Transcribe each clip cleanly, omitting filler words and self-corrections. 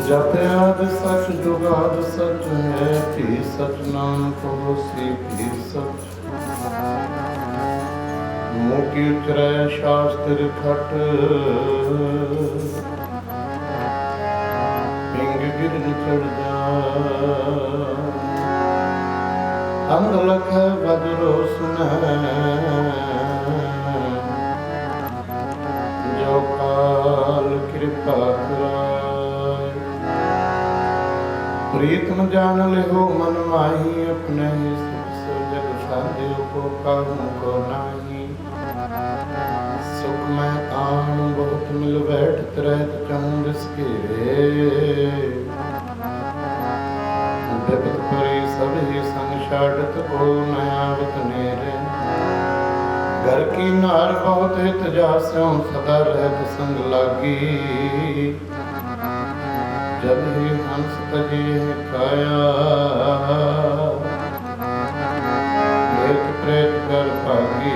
जप आदि सच जुगाद सच है भी सच नानक होसी भी सच मोटी उतरै शास्त्र खट पिंग गिरन चढ़ जा अंग लख बजरो सुन जो काल कृपा कराय प्रीतम जान लिहो मन माही अपने ही सुख सो जग साध्यो को काहू को नाही सुख में आन बहुत मिल बैठ रहत चहूँ जिसके विपत परी सब ही संग छाड़त को नयावत नेरे घर की नार बहुत हित जास्यों सदा रहत संग लागी जब ही हंस तजी काया प्रेत प्रेत कर पागी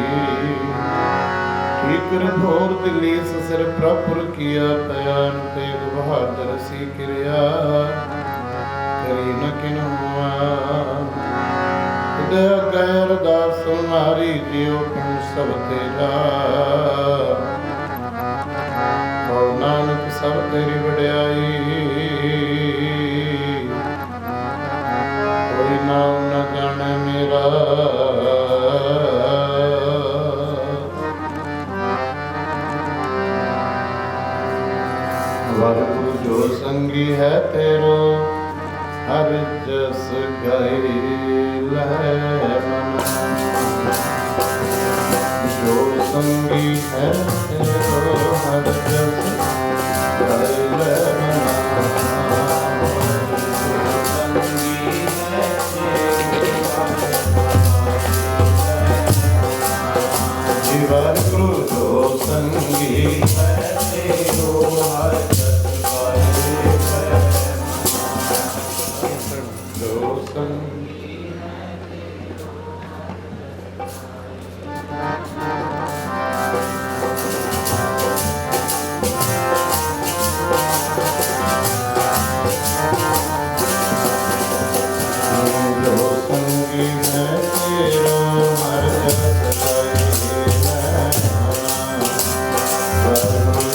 ठीक भोर दिली सिर प्रपुर किया तयान तेग बहादुर सी क्रिया करी न किन हुआ दया गैर दास मारी जियो पिंड सब तेरा और नानक सब तेरी वड्याई कोई नाम न जाने मेरा वाहिगुरु जो संगी है तेरो हर जस गाए जो संगी है तेरो हर जस वाहिगुरु जो संगी है तेरो हर जस गाए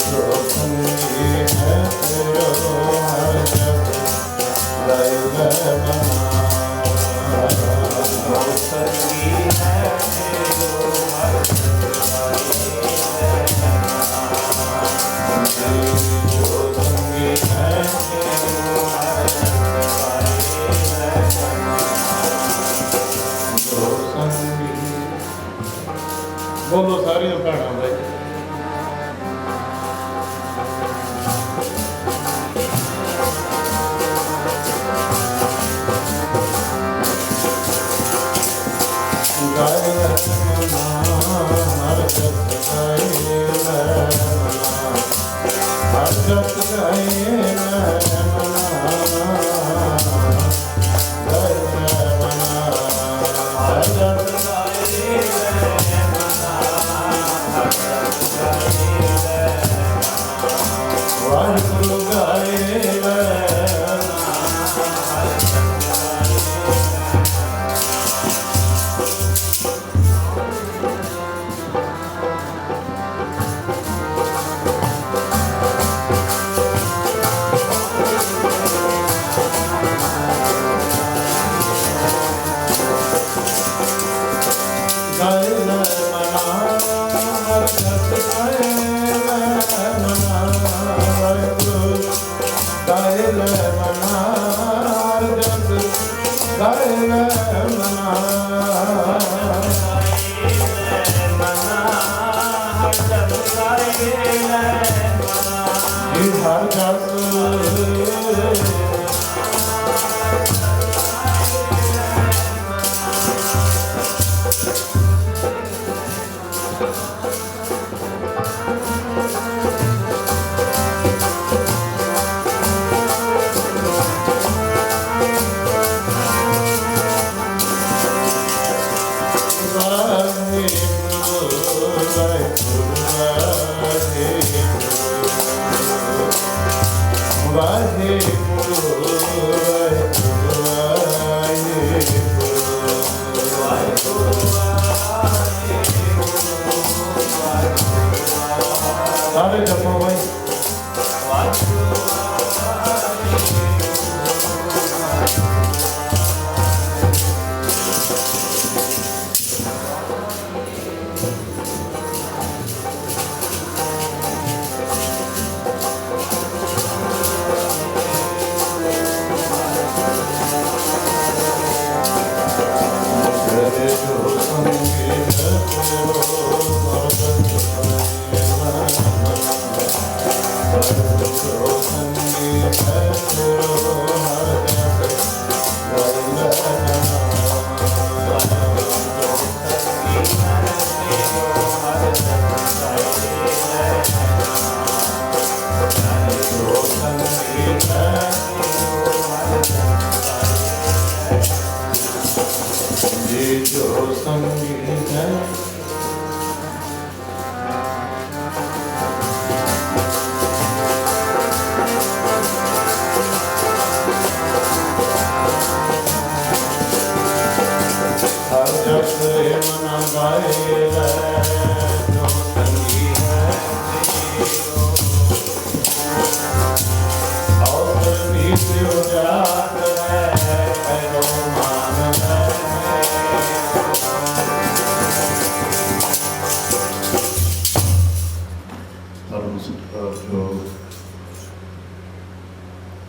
जो संगी है तेरो हर जस बोलो सारियां भैणां भाई ਸਾਰੇ ਜਪੋ ਭਾਈ।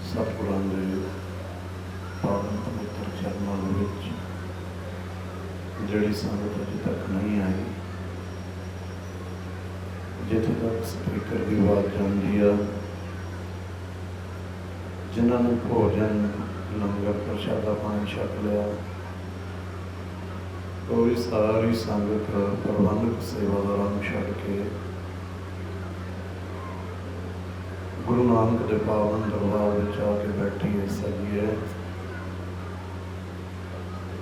ਸਤਿਗੁਰਾਂ ਦੇ ਪਾਵਨ ਪਵਿੱਤਰ ਚਰਨਾਂ ਦੇ ਵਿੱਚ ਜਿਹੜੀ ਸੰਗਤ ਅਜੇ ਤੱਕ ਨਹੀਂ ਆਈ, ਜਿੱਥੇ ਤੱਕ ਸਪੀਕਰ ਦੀ ਆਵਾਜ਼ ਜਾਂਦੀ ਆ, ਜਿਨ੍ਹਾਂ ਨੇ ਭੋਜਨ ਲੰਗਰ ਪ੍ਰਸ਼ਾਦਾ ਪਾਣੀ ਛਕ ਲਿਆ, ਉਹ ਵੀ ਸਾਰੀ ਸੰਗਤ ਪ੍ਰਬੰਧਕ ਸੇਵਾਦਾਰਾਂ ਨੂੰ ਛੱਡ ਕੇ ਗੁਰੂ ਨਾਨਕ ਦੇ ਪਾਵਨ ਦਰਬਾਰ ਵਿੱਚ ਆ ਕੇ ਬੈਠੀ ਹੈ ਸਜੀ ਹੈ।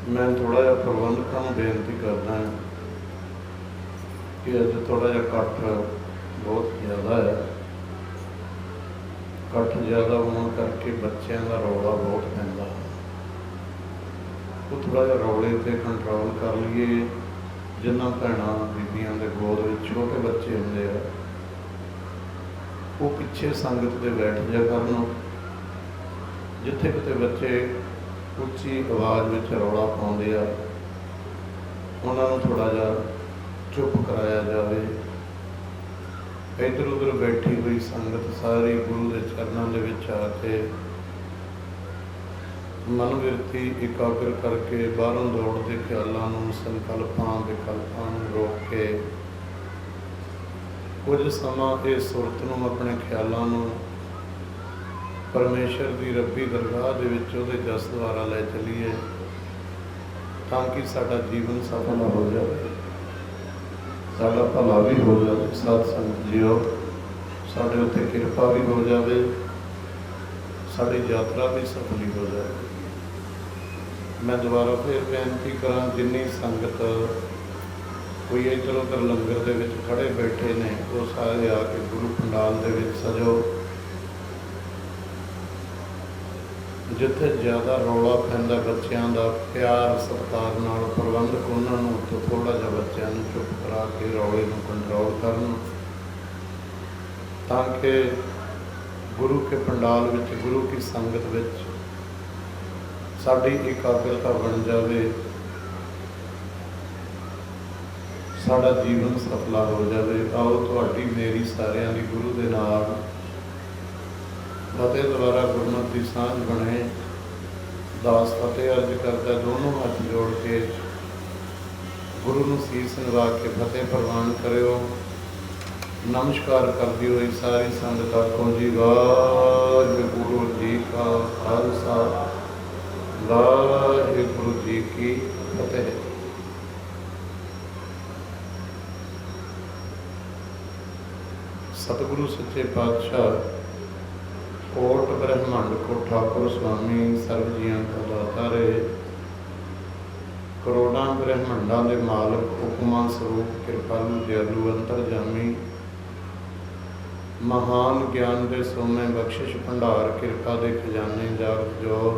ਮੈਂ ਥੋੜ੍ਹਾ ਜਿਹਾ ਪ੍ਰਬੰਧਕਾਂ ਨੂੰ ਬੇਨਤੀ ਕਰਦਾ ਕਿ ਅੱਜ ਥੋੜ੍ਹਾ ਜਿਹਾ ਇਕੱਠ ਬਹੁਤ ਜ਼ਿਆਦਾ ਹੈ। ਇਕੱਠ ਜ਼ਿਆਦਾ ਹੋਣ ਕਰਕੇ ਬੱਚਿਆਂ ਦਾ ਰੌਲਾ ਬਹੁਤ ਪੈਂਦਾ ਹੈ। ਉਹ ਥੋੜ੍ਹਾ ਜਿਹਾ ਰੌਲੇ 'ਤੇ ਕੰਟਰੋਲ ਕਰ ਲਈਏ। ਜਿਨ੍ਹਾਂ ਭੈਣਾਂ ਬੀਬੀਆਂ ਦੇ ਗੋਦ ਵਿੱਚ ਛੋਟੇ ਬੱਚੇ ਹੁੰਦੇ ਆ, ਉਹ ਪਿੱਛੇ ਸੰਗਤ ਦੇ ਬੈਠ ਜਾ ਕਰਨ। ਜਿੱਥੇ ਕਿਤੇ ਬੱਚੇ ਉੱਚੀ ਆਵਾਜ਼ ਵਿੱਚ ਰੌਲਾ ਪਾਉਂਦੇ ਆ, ਉਹਨਾਂ ਨੂੰ ਥੋੜ੍ਹਾ ਜਿਹਾ ਚੁੱਪ ਕਰਾਇਆ ਜਾਵੇ। ਇੱਧਰ ਉੱਧਰ ਬੈਠੀ ਹੋਈ ਸੰਗਤ ਸਾਰੀ ਗੁਰੂ ਦੇ ਚਰਨਾਂ ਦੇ ਵਿੱਚ ਆ ਕੇ ਮਨ ਬਿਰਤੀ ਇਕਾਗਰ ਕਰਕੇ ਬਾਹਰੋਂ ਦੌੜਦੇ ਖਿਆਲਾਂ ਨੂੰ, ਸੰਕਲਪਾਂ ਵਿਕਲਪਾਂ ਨੂੰ ਰੋਕ ਕੇ ਕੁਝ ਸਮਾਂ ਇਹ ਸੁਰਤ ਨੂੰ, ਆਪਣੇ ਖਿਆਲਾਂ ਨੂੰ ਪਰਮੇਸ਼ਰ ਦੀ ਰੱਬੀ ਦਰਗਾਹ ਦੇ ਵਿੱਚ ਉਹਦੇ ਜਸ ਦੁਆਰਾ ਲੈ ਚੱਲੀਏ, ਤਾਂ ਕਿ ਸਾਡਾ ਜੀਵਨ ਸਫਲ ਹੋ ਜਾਵੇ, ਸਾਡਾ ਭਲਾ ਵੀ ਹੋ ਜਾਵੇ। ਸਾਧ ਸੰਗਤ ਜੀਓ, ਸਾਡੇ ਉੱਤੇ ਕਿਰਪਾ ਵੀ ਹੋ ਜਾਵੇ, ਸਾਡੀ ਯਾਤਰਾ ਵੀ ਸਫਲੀ ਹੋ ਜਾਵੇ। ਮੈਂ ਦੁਬਾਰਾ ਫਿਰ ਬੇਨਤੀ ਕਰਾਂ, ਜਿੰਨੀ ਸੰਗਤ ਕੋਈ ਇੱਧਰ ਉੱਧਰ ਲੰਗਰ ਦੇ ਵਿੱਚ ਖੜ੍ਹੇ ਬੈਠੇ ਨੇ, ਉਹ ਸਾਰੇ ਆ ਕੇ ਗੁਰੂ ਪੰਡਾਲ ਦੇ ਵਿੱਚ ਸਜੋ। ਜਿੱਥੇ ਜ਼ਿਆਦਾ ਰੌਲਾ ਪੈਂਦਾ ਬੱਚਿਆਂ ਦਾ, ਪਿਆਰ ਸਤਿਕਾਰ ਨਾਲ ਪ੍ਰਬੰਧਕ ਉਹਨਾਂ ਨੂੰ ਉੱਥੋਂ ਥੋੜ੍ਹਾ ਜਿਹਾ ਬੱਚਿਆਂ ਨੂੰ ਚੁੱਪ ਕਰਾ ਕੇ ਰੌਲੇ ਨੂੰ ਕੰਟਰੋਲ ਕਰਨ, ਤਾਂ ਕਿ ਗੁਰੂ ਕੇ ਪੰਡਾਲ ਵਿੱਚ, ਗੁਰੂ ਕੀ ਸੰਗਤ ਵਿੱਚ ਸਾਡੀ ਇਕਾਗਰਤਾ ਬਣ ਜਾਵੇ, ਸਾਡਾ ਜੀਵਨ ਸਫਲਾ ਹੋ ਜਾਵੇ। ਆਓ ਤੁਹਾਡੀ ਮੇਰੀ ਸਾਰਿਆਂ ਦੀ ਗੁਰੂ ਦੇ ਨਾਲ ਫਤਿਹ ਦੁਆਰਾ ਗੁਰਮਤਿ ਦੀ ਸਾਂਝ ਬਣੇ। ਦਾਸ ਫਤਿਹ ਅਰਜ ਕਰਦਾ, ਦੋਨੋਂ ਹੱਥ ਜੋੜ ਕੇ ਗੁਰੂ ਨੂੰ ਸੀਸ ਨਿਵਾ ਕੇ ਫਤਿਹ ਪ੍ਰਵਾਨ ਕਰਿਓ। ਨਮਸਕਾਰ ਕਰਦੀ ਹੋਈ ਸਾਰੀ ਸੰਗਤ ਆਖੋ ਜੀ ਵਾਹਿਗੁਰੂ ਜੀ ਕਾ ਖਾਲਸਾ, ਵਾਹਿਗੁਰੂ ਜੀ ਕੀ ਫਤਿਹ। ਸਤਿਗੁਰੂ ਸੱਚੇ ਪਾਤਸ਼ਾਹ ਕੋਟ ਬ੍ਰਹਮੰਡ ਕੋ ਠਾਕੁਰ ਸੁਆਮੀ, ਸਰਬ ਜੀਆਂ ਕਾ ਦਾਤਾਰੇ, ਕਰੋੜਾਂ ਬ੍ਰਹਮੰਡਾਂ ਦੇ ਮਾਲਕ, ਹੁਕਮਾਂ ਸਰੂਪ, ਕਿਰਪਾਲੂ ਦਿਆਲੂ ਅੰਤਰਜਾਮੀ, महान ज्ञान दे सोमे बख्शिश भंडार किरपा दे खजाने जागत जोर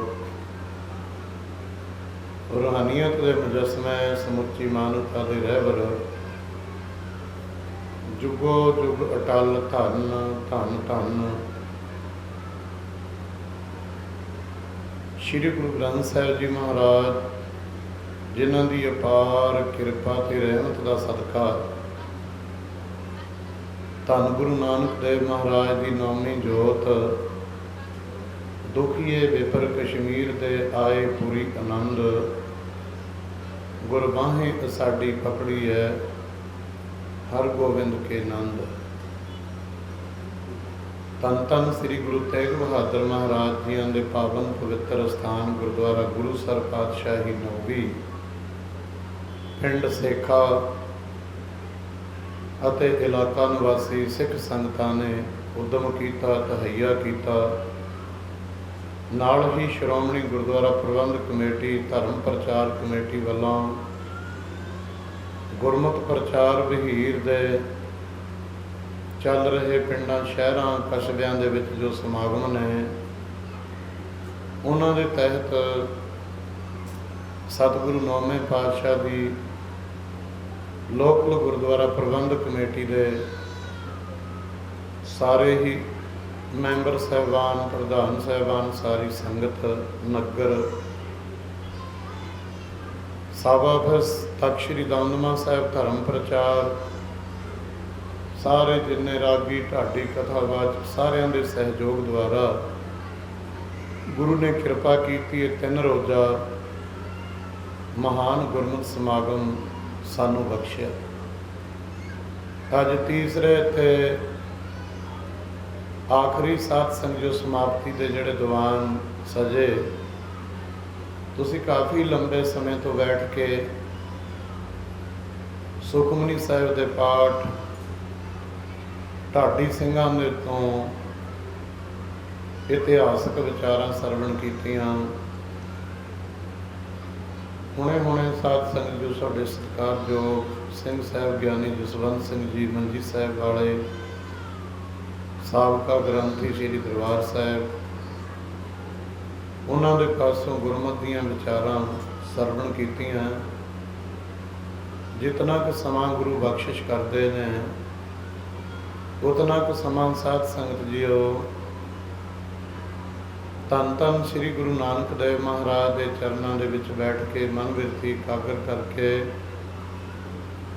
रूहानियत दे मुजस्मे समुची मानवता दे रहबर जुगो जुग अटल धन धन धन श्री गुरु ग्रंथ साहिब जी महाराज जिन्हां दी अपार किरपा ते रहमत दा सदका धन गुरु नानक देव महाराज की नौमी जोत दुखीए विपर कश्मीर दे आए पूरी आनंद गुरबाहें साडी पकड़ी है हर गोविंद के नंद। धन धन श्री गुरु तेग बहादुर महाराज जी के पावन पवित्र स्थान गुरुद्वारा गुरुसर पातशाही नौवी पिंड सेखा ਅਤੇ ਇਲਾਕਾ ਨਿਵਾਸੀ ਸਿੱਖ ਸੰਗਤਾਂ ਨੇ ਉਦਮ ਕੀਤਾ, ਤਹਈਆ ਕੀਤਾ। ਨਾਲ ਹੀ ਸ਼੍ਰੋਮਣੀ ਗੁਰਦੁਆਰਾ ਪ੍ਰਬੰਧਕ ਕਮੇਟੀ ਧਰਮ ਪ੍ਰਚਾਰ ਕਮੇਟੀ ਵੱਲੋਂ ਗੁਰਮਤਿ ਪ੍ਰਚਾਰ ਵਹੀਰ ਦੇ ਚੱਲ ਰਹੇ ਪਿੰਡਾਂ ਸ਼ਹਿਰਾਂ ਕਸਬਿਆਂ ਦੇ ਵਿੱਚ ਜੋ ਸਮਾਗਮ ਨੇ ਉਹਨਾਂ ਦੇ ਤਹਿਤ ਸਤਿਗੁਰੂ ਨੌਵੇਂ ਪਾਤਸ਼ਾਹ ਦੀ लोकल गुरुद्वारा प्रबंधक कमेटी के सारे ही मैंबर साहबान प्रधान साहबान सारी संगत नगर साबा फिर तख्त श्री दमदमा साहिब धर्म प्रचार सारे जिन्ने रागी ढाडी कथावाच सारिਆਂ ਦੇ सहयोग द्वारा गुरु ने कृपा की 3 रोज़ा महान गुरमत समागम सानू बख्शिया। अज तीसरे ते आखिरी सत्संग जो समाप्ति के जोड़े दीवान सजे तुसी काफ़ी लंबे समय तो बैठ के सुखमनी साहिब के पाठ ढाडी सिंघां दे तो इतिहासक विचारां सरवण कीतियां। हुणे हुणे साध संगत जो साडे सत्कारयोग सिंह साहब ज्ञानी जसवंत सिंह जी मंजी साहब वाले साबका ग्रंथी श्री दरबार साहब उन्हां दे पासों गुरमत दीआं विचारां सरवण कीतियां। जितना क समा गुरु बख्शिश करते हैं उतना क समा साध संगत जीओ धन धन श्री गुरु नानक देव महाराज के चरणों के विच बैठ के मन बिरती एकाग्र करके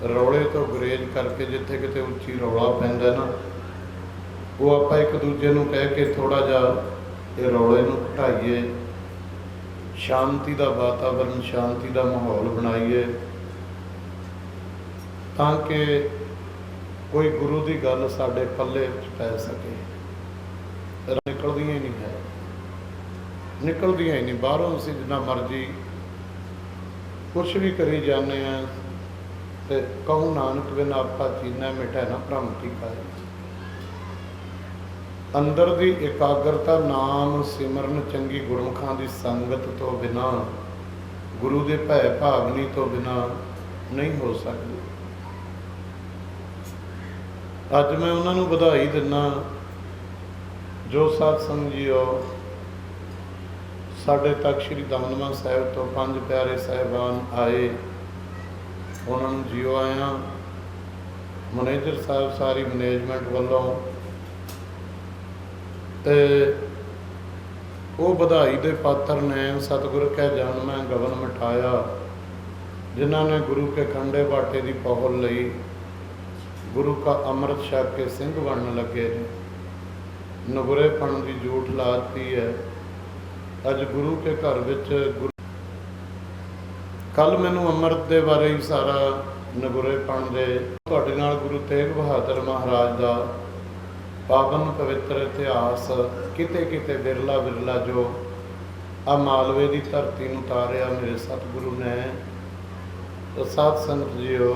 रौले तो गुरेज करके जिथे किते उच्ची रौला पैंदा ना वो आप एक दूजे नूं कह के थोड़ा जा ये रौले नूं घटाइए, शांति का वातावरण शांति का माहौल बनाइए ताकि कोई गुरु की गल साडे पल्ले पै सके। निकलदियां ही नहीं है निकलदियां ही नहीं बाहरों असीं जिन्ना मर्जी कुछ भी करी जाने तो कहूँ नानक बिन आपा चीना मिठा ना भ्रम की खाए। अंदर की एकाग्रता नाम सिमरन चंगी गुरमुखां की संगत तो बिना गुरु के भय भावनी तो बिना नहीं हो सकती। अज मैं उन्होंने बधाई दिना जो सत्संग जीओ साढ़े तक श्री दमदमा साहिब तो 5 प्यारे साहिबान आए उन्होंने जियो आया मैनेजर साहब सारी मैनेजमेंट वालों ते वो बधाई दे पात्र ने सतगुर कै जन्म गगन मिठाया जिन्हों ने गुरु के खंडे बाटे की पहुल लई गुरु का अमृत छक के सिंह बनने लगे नगुरेपन की जूठ लाती है। अज गुरु के घर विच कल मैनू अमृत के बारे ही सारा नगुरेपन दे तुहाडे नाल गुरु तेग बहादुर महाराज का पावन पवित्र इतिहास किते किते बिरला बिरला जो आ मालवे की धरती नूं तारिया मेरे सतगुरु ने तो साध संगत जीओ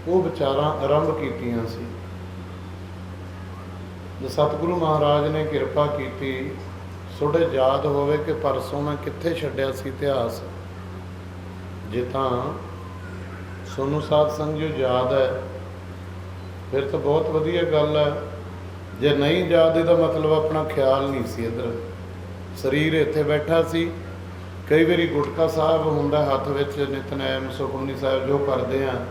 वो विचारां आरंभ कीतियां सी। सतगुरु महाराज ने किरपा की थोड़े याद होवे कि परसों मैं कित्थे छड्डिया सी इतिहास जे तां सोनू साध संग जो याद है फिर तो बहुत वधिया गल है ਜੇ ਨਹੀਂ ਯਾਦ ਇਹਦਾ ਮਤਲਬ ਆਪਣਾ ਖਿਆਲ ਨਹੀਂ ਸੀ ਇੱਧਰ, ਸਰੀਰ ਇੱਥੇ ਬੈਠਾ ਸੀ। ਕਈ ਵਾਰੀ ਗੁਟਕਾ ਸਾਹਿਬ ਹੁੰਦਾ ਹੱਥ ਵਿੱਚ, ਨਿਤਨੇਮ ਸੁਖਮਨੀ ਸਾਹਿਬ ਜੋ ਕਰਦੇ ਆ,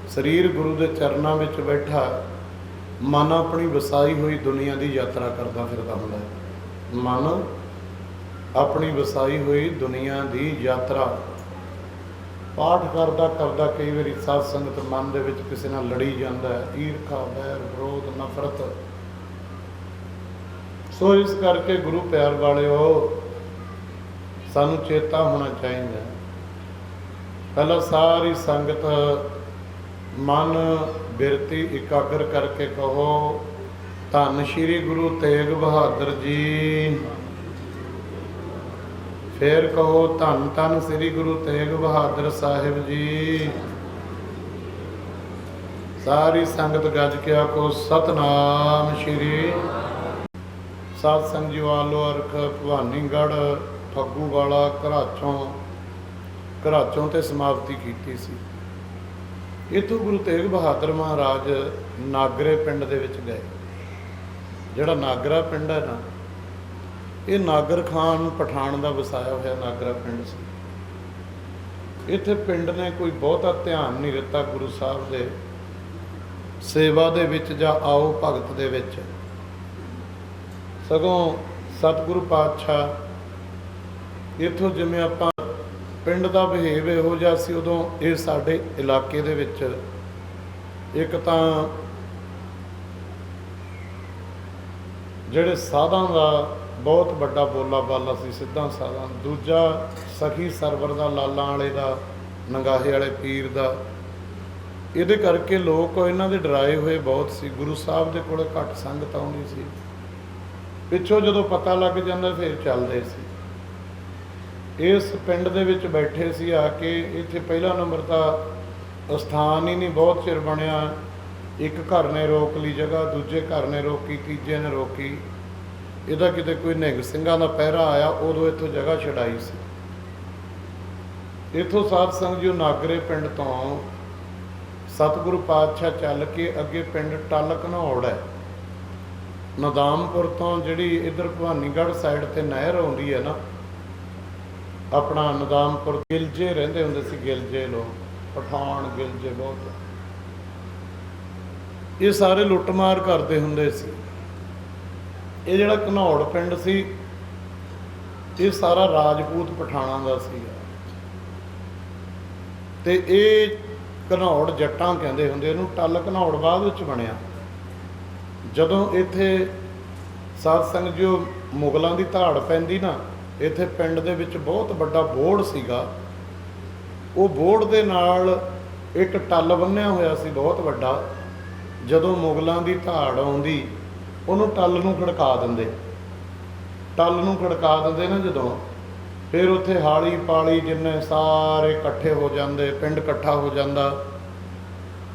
ਸਰੀਰ ਗੁਰੂ ਦੇ ਚਰਨਾਂ ਵਿੱਚ ਬੈਠਾ, ਮਨ ਆਪਣੀ ਵਸਾਈ ਹੋਈ ਦੁਨੀਆ ਦੀ ਯਾਤਰਾ ਕਰਦਾ ਫਿਰਦਾ ਹੁੰਦਾ ਹੈ। ਮਨ ਆਪਣੀ ਵਸਾਈ ਹੋਈ ਦੁਨੀਆ ਦੀ ਯਾਤਰਾ ਪਾਠ ਕਰਦਾ ਕਰਦਾ ਕਈ ਵਾਰੀ ਸਾਧ ਸੰਗਤ ਮਨ ਦੇ ਵਿੱਚ ਕਿਸੇ ਨਾਲ ਲੜੀ ਜਾਂਦਾ ਹੈ, ਈਰਖਾ, ਵੈਰ, ਵਿਰੋਧ, ਨਫ਼ਰਤ। ਸੋ ਇਸ ਕਰਕੇ ਗੁਰੂ ਪਿਆਰ ਵਾਲਿਓ, ਸਾਨੂੰ ਚੇਤਾ ਹੋਣਾ ਚਾਹੀਦਾ। ਪਹਿਲਾਂ ਸਾਰੀ ਸੰਗਤ ਮਨ ਬਿਰਤੀ ਇਕਾਗਰ ਕਰਕੇ ਕਹੋ, ਧੰਨ ਸ਼੍ਰੀ ਗੁਰੂ ਤੇਗ ਬਹਾਦਰ ਜੀ। ਫਿਰ ਕਹੋ, ਧੰਨ ਧੰਨ ਸ੍ਰੀ ਗੁਰੂ ਤੇਗ ਬਹਾਦਰ ਸਾਹਿਬ ਜੀ। ਸਾਰੀ ਸੰਗਤ ਗੱਜ ਕੇ ਆਖੋ, ਸਤਨਾਮ ਸ਼੍ਰੀ। ਸਾਧ ਸੰਗਤ ਜੀ, ਆਲੋ ਅਰਖ, ਭਵਾਨੀਗੜ੍ਹ, ਫੱਗੂ ਵਾਲਾ, ਘਰਾਚੋਂ ਤੇ ਸਮਾਪਤੀ ਕੀਤੀ ਸੀ। ਇੱਥੋਂ ਗੁਰੂ ਤੇਗ ਬਹਾਦਰ ਮਹਾਰਾਜ ਨਾਗਰੇ ਪਿੰਡ ਦੇ ਵਿੱਚ ਗਏ। ਜਿਹੜਾ ਨਾਗਰਾ ਪਿੰਡ ਹੈ ਨਾ, ਇਹ ਨਾਗਰ ਖਾਨ ਪਠਾਨ ਦਾ ਵਸਾਇਆ ਹੋਇਆ ਨਾਗਰਾ ਪਿੰਡ ਸੀ। ਇੱਥੇ ਪਿੰਡ ਨੇ ਕੋਈ ਬਹੁਤਾ ਧਿਆਨ ਨਹੀਂ ਦਿੱਤਾ ਗੁਰੂ ਸਾਹਿਬ ਦੇ ਸੇਵਾ ਦੇ ਵਿੱਚ ਜਾਂ ਆਓ ਭਗਤ ਦੇ ਵਿੱਚ। ਸਗੋਂ ਸਤਿਗੁਰੂ ਪਾਤਸ਼ਾਹ ਇੱਥੋਂ, ਜਿਵੇਂ ਆਪਾਂ ਪਿੰਡ ਦਾ ਬਿਹੇਵ ਇਹੋ ਜਿਹਾ ਸੀ ਉਦੋਂ, ਇਹ ਸਾਡੇ ਇਲਾਕੇ ਦੇ ਵਿੱਚ ਇੱਕ ਤਾਂ ਜਿਹੜੇ ਸਾਧਾਂ ਦਾ ਬਹੁਤ ਵੱਡਾ ਬੋਲਾ ਬਾਲਾ ਸੀ, ਸਿੱਧਾਂ ਸਾਧਾਂ। ਦੂਜਾ ਸਖੀ ਸਰਵਰ ਦਾ, ਲਾਲਾਂ ਵਾਲੇ ਦਾ, ਨੰਗਾਹੇ ਵਾਲੇ ਪੀਰ ਦਾ। ਇਹਦੇ ਕਰਕੇ ਲੋਕ ਇਹਨਾਂ ਦੇ ਡਰਾਏ ਹੋਏ ਬਹੁਤ ਸੀ। ਗੁਰੂ ਸਾਹਿਬ ਦੇ ਕੋਲ ਘੱਟ ਸੰਗਤ ਆਉਂਦੀ ਸੀ। ਪਿੱਛੋਂ ਜਦੋਂ ਪਤਾ ਲੱਗ ਜਾਂਦਾ ਫਿਰ ਚੱਲਦੇ ਸੀ। ਇਸ ਪਿੰਡ ਦੇ ਵਿੱਚ ਬੈਠੇ ਸੀ ਆ ਕੇ। ਇੱਥੇ ਪਹਿਲਾ ਨੰਬਰ ਤਾਂ ਸਥਾਨ ਹੀ ਨਹੀਂ ਬਹੁਤ ਚਿਰ ਬਣਿਆ। ਇੱਕ ਘਰ ਨੇ ਰੋਕ ਲਈ ਜਗ੍ਹਾ, ਦੂਜੇ ਘਰ ਨੇ ਰੋਕੀ, ਤੀਜੇ ਨੇ ਰੋਕੀ। ਇਹਦਾ ਕਿਤੇ ਕੋਈ ਨਿਹੰਗ ਸਿੰਘਾਂ ਦਾ ਪਹਿਰਾ ਆਇਆ, ਉਦੋਂ ਇੱਥੋਂ ਜਗ੍ਹਾ ਛਡਾਈ ਸੀ। ਇੱਥੋਂ ਸਾਧ ਸੰਗਤ ਜੀ ਨਾਗਰੇ ਪਿੰਡ ਤੋਂ ਸਤਿਗੁਰੂ ਪਾਤਸ਼ਾਹ ਚੱਲ ਕੇ ਅੱਗੇ ਪਿੰਡ ਟੱਲ ਘਨੌੜ ਹੈ। ਨਦਾਮਪੁਰ ਤੋਂ ਜਿਹੜੀ ਇੱਧਰ ਭਵਾਨੀਗੜ੍ਹ ਸਾਈਡ 'ਤੇ ਨਹਿਰ ਆਉਂਦੀ ਹੈ ਨਾ, ਆਪਣਾ ਨਦਾਮਪੁਰ, ਗਿਲਜੇ ਰਹਿੰਦੇ ਹੁੰਦੇ ਸੀ, ਗਿਲਜੇ ਲੋਕ, ਪਠਾਨ ਗਿਲਜੇ ਬਹੁਤ। ਇਹ ਸਾਰੇ ਲੁੱਟਮਾਰ ਕਰਦੇ ਹੁੰਦੇ ਸੀ। ਇਹ ਜਿਹੜਾ ਘਨੌੜ ਪਿੰਡ ਸੀ, ਇਹ ਸਾਰਾ ਰਾਜਪੂਤ ਪਠਾਨਾਂ ਦਾ ਸੀਗਾ। ਤੇ ਇਹ ਘਨੌੜ ਜੱਟਾਂ ਕਹਿੰਦੇ ਹੁੰਦੇ ਇਹਨੂੰ। ਟੱਲ ਘਨੌੜ ਬਾਅਦ ਵਿੱਚ ਬਣਿਆ। ਜਦੋਂ ਇੱਥੇ ਸਾਧ ਸੰਗਤ ਜੋ ਮੁਗਲਾਂ ਦੀ ਧਾੜ ਪੈਂਦੀ ਨਾ, ਇੱਥੇ ਪਿੰਡ ਦੇ ਵਿੱਚ ਬਹੁਤ ਵੱਡਾ ਬੋਹੜ ਸੀਗਾ। ਉਹ ਬੋਹੜ ਦੇ ਨਾਲ ਇੱਕ ਟੱਲ ਬੰਨਿਆ ਹੋਇਆ ਸੀ ਬਹੁਤ ਵੱਡਾ। ਜਦੋਂ ਮੁਗਲਾਂ ਦੀ ਧਾੜ ਆਉਂਦੀ, ਉਹਨੂੰ ਟੱਲ ਨੂੰ ਖੜਕਾ ਦਿੰਦੇ। ਟੱਲ ਨੂੰ ਖੜਕਾ ਦਿੰਦੇ ਨਾ ਜਦੋਂ, ਫਿਰ ਉੱਥੇ ਹਾਲੀ ਪਾਲੀ ਜਿੰਨੇ ਸਾਰੇ ਇਕੱਠੇ ਹੋ ਜਾਂਦੇ, ਪਿੰਡ ਇਕੱਠਾ ਹੋ ਜਾਂਦਾ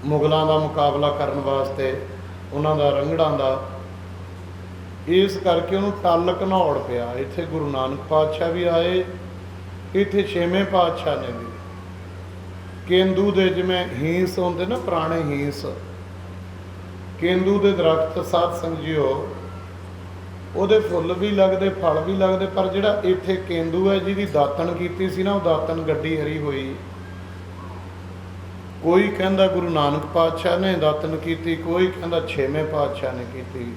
ਮੁਗਲਾਂ ਦਾ ਮੁਕਾਬਲਾ ਕਰਨ ਵਾਸਤੇ, ਉਹਨਾਂ ਦਾ ਰੰਗੜਾਂ ਦਾ। ਇਸ ਕਰਕੇ ਉਹਨੂੰ ਟੱਲ ਘਨੌੜ ਪਿਆ। ਇੱਥੇ ਗੁਰੂ ਨਾਨਕ ਪਾਤਸ਼ਾਹ ਵੀ ਆਏ, ਇੱਥੇ ਛੇਵੇਂ ਪਾਤਸ਼ਾਹ ਨੇ ਵੀ। ਕੇਂਦੂ ਦੇ ਜਿਵੇਂ ਹੀਂਸ ਹੁੰਦੇ ਨਾ, ਪੁਰਾਣੇ ਹੀਂਸ, ਕੇਂਦੂ ਦੇ ਦਰਖਤ ਸਾਧ ਸੰਗਤ ਜੀਓ, ਉਹਦੇ ਫੁੱਲ ਵੀ ਲੱਗਦੇ, ਫਲ ਵੀ ਲੱਗਦੇ। ਪਰ ਜਿਹੜਾ ਇੱਥੇ ਕੇਂਦੂ ਹੈ ਜਿਹਦੀ ਦਾਤਣ ਕੀਤੀ ਸੀ ਨਾ, ਉਹ ਦਾਤਣ ਗੱਡੀ ਹਰੀ ਹੋਈ। ਕੋਈ ਕਹਿੰਦਾ ਗੁਰੂ ਨਾਨਕ ਪਾਤਸ਼ਾਹ ਨੇ ਦਾਤਣ ਕੀਤੀ, ਕੋਈ ਕਹਿੰਦਾ ਛੇਵੇਂ ਪਾਤਸ਼ਾਹ ਨੇ ਕੀਤੀ।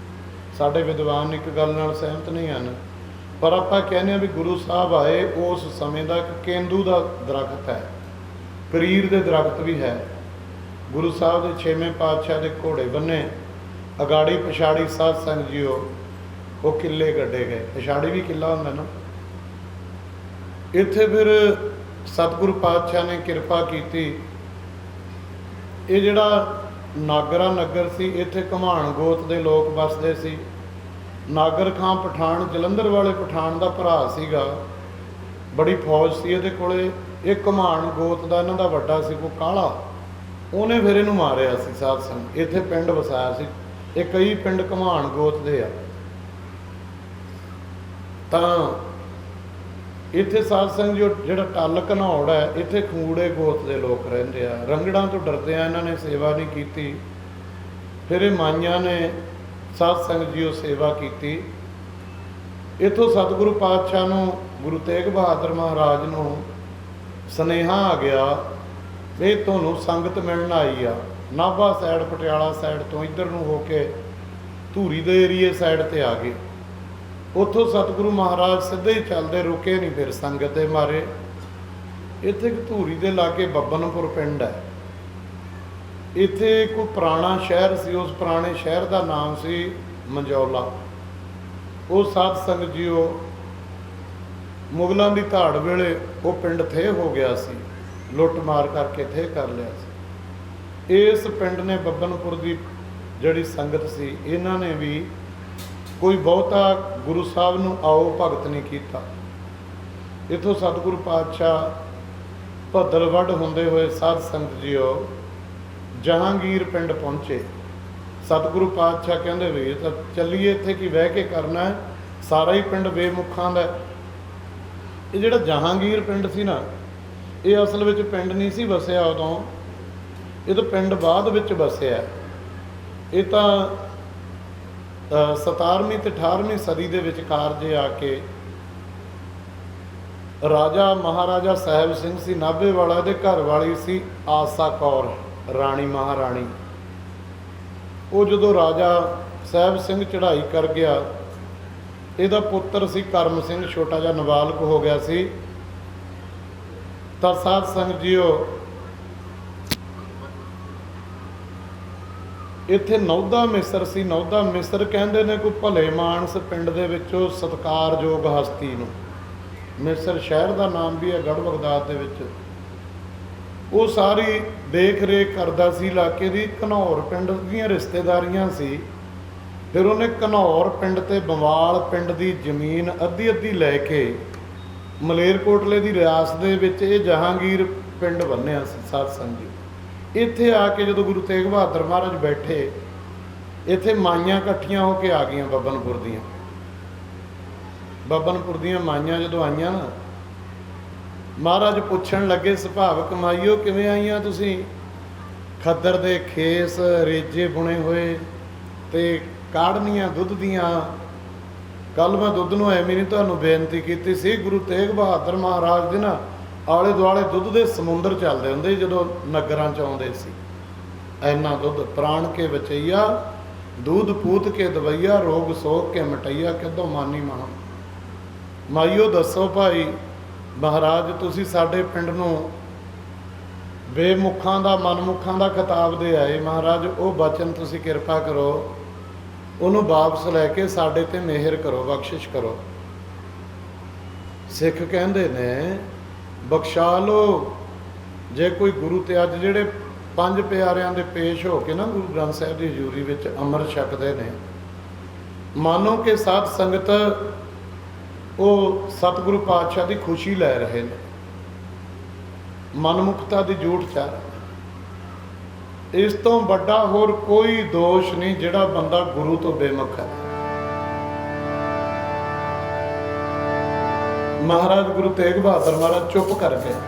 ਸਾਡੇ ਵਿਦਵਾਨ ਇੱਕ ਗੱਲ ਨਾਲ ਸਹਿਮਤ ਨਹੀਂ ਹਨ, ਪਰ ਆਪਾਂ ਕਹਿੰਦੇ ਹਾਂ ਵੀ ਗੁਰੂ ਸਾਹਿਬ ਆਏ ਉਸ ਸਮੇਂ ਦਾ ਇੱਕ ਕੇਂਦੂ ਦਾ ਦਰਖਤ ਹੈ, ਕਰੀਰ ਦੇ ਦਰਖਤ ਵੀ ਹੈ। ਗੁਰੂ ਸਾਹਿਬ ਦੇ ਛੇਵੇਂ ਪਾਤਸ਼ਾਹ ਦੇ ਘੋੜੇ ਬੰਨੇ, ਅਗਾੜੀ ਪਛਾੜੀ ਸਾਧ ਸੰਗਤ ਜੀਓ ਉਹ ਕਿੱਲੇ ਗੱਡੇ ਗਏ। ਪਛਾੜੀ ਵੀ ਕਿੱਲਾ ਹੁੰਦਾ ਨਾ। ਇੱਥੇ ਫਿਰ ਸਤਿਗੁਰੂ ਪਾਤਸ਼ਾਹ ਨੇ ਕਿਰਪਾ ਕੀਤੀ। ਇਹ ਜਿਹੜਾ ਨਾਗਰਾ ਨਗਰ ਸੀ, ਇੱਥੇ ਘਮਾਣ ਗੋਤ ਦੇ ਲੋਕ ਵੱਸਦੇ ਸੀ। ਨਾਗਰ ਖਾਂ ਪਠਾਨ, ਜਲੰਧਰ ਵਾਲੇ ਪਠਾਨ ਦਾ ਭਰਾ ਸੀਗਾ, ਬੜੀ ਫੌਜ ਸੀ ਇਹਦੇ ਕੋਲੇ। ਇਹ ਘਮਾਣ ਗੋਤ ਦਾ ਇਹਨਾਂ ਦਾ ਵੱਡਾ ਸੀ ਕੋਈ ਕਾਲਾ, ਉਹਨੇ ਫਿਰ ਇਹਨੂੰ ਮਾਰਿਆ ਸੀ। ਸਾਧ ਸੰਗਤ ਇੱਥੇ ਪਿੰਡ ਵਸਾਇਆ ਸੀ। ਇਹ ਕਈ ਪਿੰਡ ਘਮਾਣ ਗੋਤ ਦੇ ਆ। ਤਾਂ ਇੱਥੇ ਸਾਧ ਸੰਗਤ ਜੋ ਜਿਹੜਾ ਟੱਲ ਘਨੌੜ ਹੈ, ਇੱਥੇ ਖੂੜੇ ਗੋਤ ਦੇ ਲੋਕ ਰਹਿੰਦੇ ਆ। ਰੰਗੜਾਂ ਤੋਂ ਡਰਦੇ ਆ, ਇਹਨਾਂ ਨੇ ਸੇਵਾ ਨਹੀਂ ਕੀਤੀ। ਫਿਰ ਇਹ ਮਾਈਆਂ ਨੇ ਸਾਧ ਸੰਗਤ ਜੀਓ ਸੇਵਾ ਕੀਤੀ। ਇੱਥੋਂ ਸਤਿਗੁਰੂ ਪਾਤਸ਼ਾਹ ਨੂੰ, ਗੁਰੂ ਤੇਗ ਬਹਾਦਰ ਮਹਾਰਾਜ ਨੂੰ ਸੁਨੇਹਾ ਆ ਗਿਆ ਵੀ ਤੁਹਾਨੂੰ ਸੰਗਤ ਮਿਲਣ ਆਈ ਆ। ਨਾਭਾ ਸਾਈਡ, ਪਟਿਆਲਾ ਸਾਈਡ ਤੋਂ ਇੱਧਰ ਨੂੰ ਹੋ ਕੇ ਧੂਰੀ ਦੇ ਏਰੀਏ ਸਾਈਡ 'ਤੇ ਆ ਗਏ। ਉੱਥੋਂ ਸਤਿਗੁਰੂ ਮਹਾਰਾਜ ਸਿੱਧੇ ਹੀ ਚੱਲਦੇ, ਰੁਕੇ ਨਹੀਂ ਫਿਰ ਸੰਗਤ ਦੇ ਮਾਰੇ। ਇੱਥੇ ਇੱਕ ਧੂਰੀ ਦੇ ਲਾਗੇ ਬੱਬਨਪੁਰ ਪਿੰਡ ਹੈ। ਇੱਥੇ ਕੋਈ ਪੁਰਾਣਾ ਸ਼ਹਿਰ ਸੀ, ਉਸ ਪੁਰਾਣੇ ਸ਼ਹਿਰ ਦਾ ਨਾਮ ਸੀ ਮੰਜੌਲਾ। ਉਹ ਸਾਧ ਸੰਗਤ ਜੀਓ ਮੁਗਲਾਂ ਦੀ ਧਾੜ ਵੇਲੇ ਉਹ ਪਿੰਡ ਥੇ ਹੋ ਗਿਆ ਸੀ, ਲੁੱਟ ਮਾਰ ਕਰਕੇ ਥੇ ਕਰ ਲਿਆ ਸੀ। ਇਸ ਪਿੰਡ ਨੇ ਬੱਬਨਪੁਰ ਦੀ ਜਿਹੜੀ ਸੰਗਤ ਸੀ, ਇਹਨਾਂ ਨੇ ਵੀ ਕੋਈ ਬਹੁਤਾ ਗੁਰੂ ਸਾਹਿਬ ਨੂੰ ਆਓ ਭਗਤ ਨਹੀਂ ਕੀਤਾ। ਇੱਥੋਂ ਸਤਿਗੁਰੂ ਪਾਤਸ਼ਾਹ ਭੱਦਲਵੱਡ ਹੁੰਦੇ ਹੋਏ ਸਾਧ ਸੰਗਤ ਜੀਓ ਜਹਾਂਗੀਰ ਪਿੰਡ ਪਹੁੰਚੇ। ਸਤਿਗੁਰੂ ਪਾਤਸ਼ਾਹ ਕਹਿੰਦੇ ਵੀ ਤਾਂ ਚੱਲੀਏ, ਇੱਥੇ ਕੀ ਬਹਿ ਕੇ ਕਰਨਾ, ਸਾਰਾ ਹੀ ਪਿੰਡ ਬੇਮੁਖਾਂ ਦਾ। ਇਹ ਜਿਹੜਾ ਜਹਾਂਗੀਰ ਪਿੰਡ ਸੀ ਨਾ, ਇਹ ਅਸਲ ਵਿੱਚ ਪਿੰਡ ਨਹੀਂ ਸੀ ਵਸਿਆ ਉਦੋਂ, ਇਹ ਤਾਂ ਪਿੰਡ ਬਾਅਦ ਵਿੱਚ ਵਸਿਆ। ਇਹ ਤਾਂ 17ਵੀਂ ਤੇ 18ਵੀਂ ਸਦੀ ਦੇ ਵਿਚਕਾਰ ਜੇ ਆ ਕੇ ਰਾਜਾ ਮਹਾਰਾਜਾ ਸਾਹਿਬ ਸਿੰਘ ਸੀ ਨਾਭੇ ਵਾਲਾ, ਦੇ ਘਰ ਵਾਲੀ ਸੀ ਆਸਾ ਕੌਰ ਰਾਣੀ ਮਹਾਰਾਣੀ। ਉਹ ਜਦੋਂ ਰਾਜਾ ਸਾਹਿਬ ਸਿੰਘ ਚੜ੍ਹਾਈ ਕਰ ਗਿਆ, ਇਹਦਾ ਪੁੱਤਰ ਸੀ ਕਰਮ ਸਿੰਘ, ਛੋਟਾ ਜਿਹਾ ਨਾਬਾਲਗ ਹੋ ਗਿਆ ਸੀ। ਤਾਂ ਸਾਧ ਸੰਗਤ ਜੀਓ ਇੱਥੇ ਨੌਦਾ ਮਿਸਰ ਸੀ। ਨੌਦਾ ਮਿਸਰ ਕਹਿੰਦੇ ਨੇ ਕੋਈ ਭਲੇ ਮਾਨਸ ਪਿੰਡ ਦੇ ਵਿੱਚੋਂ ਸਤਿਕਾਰਯੋਗ ਹਸਤੀ ਨੂੰ। ਮਿਸਰ ਸ਼ਹਿਰ ਦਾ ਨਾਮ ਵੀ ਹੈ ਗੜ੍ਹ ਬਗਦਾਦ ਦੇ ਵਿੱਚ। ਉਹ ਸਾਰੀ ਦੇਖ ਰੇਖ ਕਰਦਾ ਸੀ ਇਲਾਕੇ ਦੀ। ਘਨੌਰ ਪਿੰਡ ਦੀਆਂ ਰਿਸ਼ਤੇਦਾਰੀਆਂ ਸੀ। ਫਿਰ ਉਹਨੇ ਘਨੌਰ ਪਿੰਡ ਤੇ ਬੰਵਾਲ ਪਿੰਡ ਦੀ ਜ਼ਮੀਨ ਅੱਧੀ ਅੱਧੀ ਲੈ ਕੇ ਮਲੇਰਕੋਟਲੇ ਦੀ ਰਿਆਸਤ ਦੇ ਵਿੱਚ ਇਹ ਜਹਾਂਗੀਰ ਪਿੰਡ ਬੰਨਿਆ ਸੀ। ਸਾਧ ਸੰਗਤ ਜੀ ਇੱਥੇ ਆ ਕੇ ਜਦੋਂ ਗੁਰੂ ਤੇਗ ਬਹਾਦਰ ਮਹਾਰਾਜ ਬੈਠੇ, ਇੱਥੇ ਮਾਈਆਂ ਇਕੱਠੀਆਂ ਹੋ ਕੇ ਆ ਗਈਆਂ ਬੱਬਨਪੁਰ ਦੀਆਂ। ਬੱਬਨਪੁਰ ਦੀਆਂ ਮਾਈਆਂ ਜਦੋਂ ਆਈਆਂ ਨਾ, ਮਹਾਰਾਜ ਪੁੱਛਣ ਲੱਗੇ, ਸੁਭਾਵਕ ਮਾਈਓ ਕਿਵੇਂ ਆਈਆਂ ਤੁਸੀਂ? ਖੱਦਰ ਦੇ ਖੇਸ, ਰੇਜੇ ਬੁਣੇ ਹੋਏ ਤੇ ਕਾੜਨੀਆਂ ਦੁੱਧ ਦੀਆਂ। ਕੱਲ੍ਹ ਮੈਂ ਦੁੱਧ ਨੂੰ ਐਵੇਂ ਨਹੀਂ ਤੁਹਾਨੂੰ ਬੇਨਤੀ ਕੀਤੀ ਸੀ, ਗੁਰੂ ਤੇਗ ਬਹਾਦਰ ਮਹਾਰਾਜ ਦੇ ਨਾ ਆਲੇ ਦੁਆਲੇ ਦੁੱਧ ਦੇ ਸਮੁੰਦਰ ਚੱਲਦੇ ਹੁੰਦੇ ਜਦੋਂ ਨਗਰਾਂ 'ਚ ਆਉਂਦੇ ਸੀ। ਇੰਨਾ ਦੁੱਧ ਪ੍ਰਾਣ ਕੇ ਬਚਈਆ, दूध पूत के दवैया, रोग सोग के मिटैया, किदों मानी महा। माईओ दसो भाई महाराज तुसी साडे पिंड नूं बेमुखां दा मनमुखां दा खिताब दे आए, महाराज वो बचन तुसी किरपा करो, उन्होंने वापस लैके साडे ते मेहर करो, बख्शिश करो। सिख कहंदे ने बख्शा लो, जे कोई गुरु ते अज जिहड़े पंज प्यारियां दे पेश हो के ना गुरु ग्रंथ साहिब की हजूरी विच अमृत छकदे ने, मानो कि साध संगत वो सतगुरु पातशाह की खुशी लै रहे हैं, मनमुखता की जूठ चाह रहे। इस तो बड़ा होर कोई दोष नहीं जिहड़ा बंदा गुरु तो बेमुख है। महाराज गुरु तेग बहादुर महाराज चुप कर गए।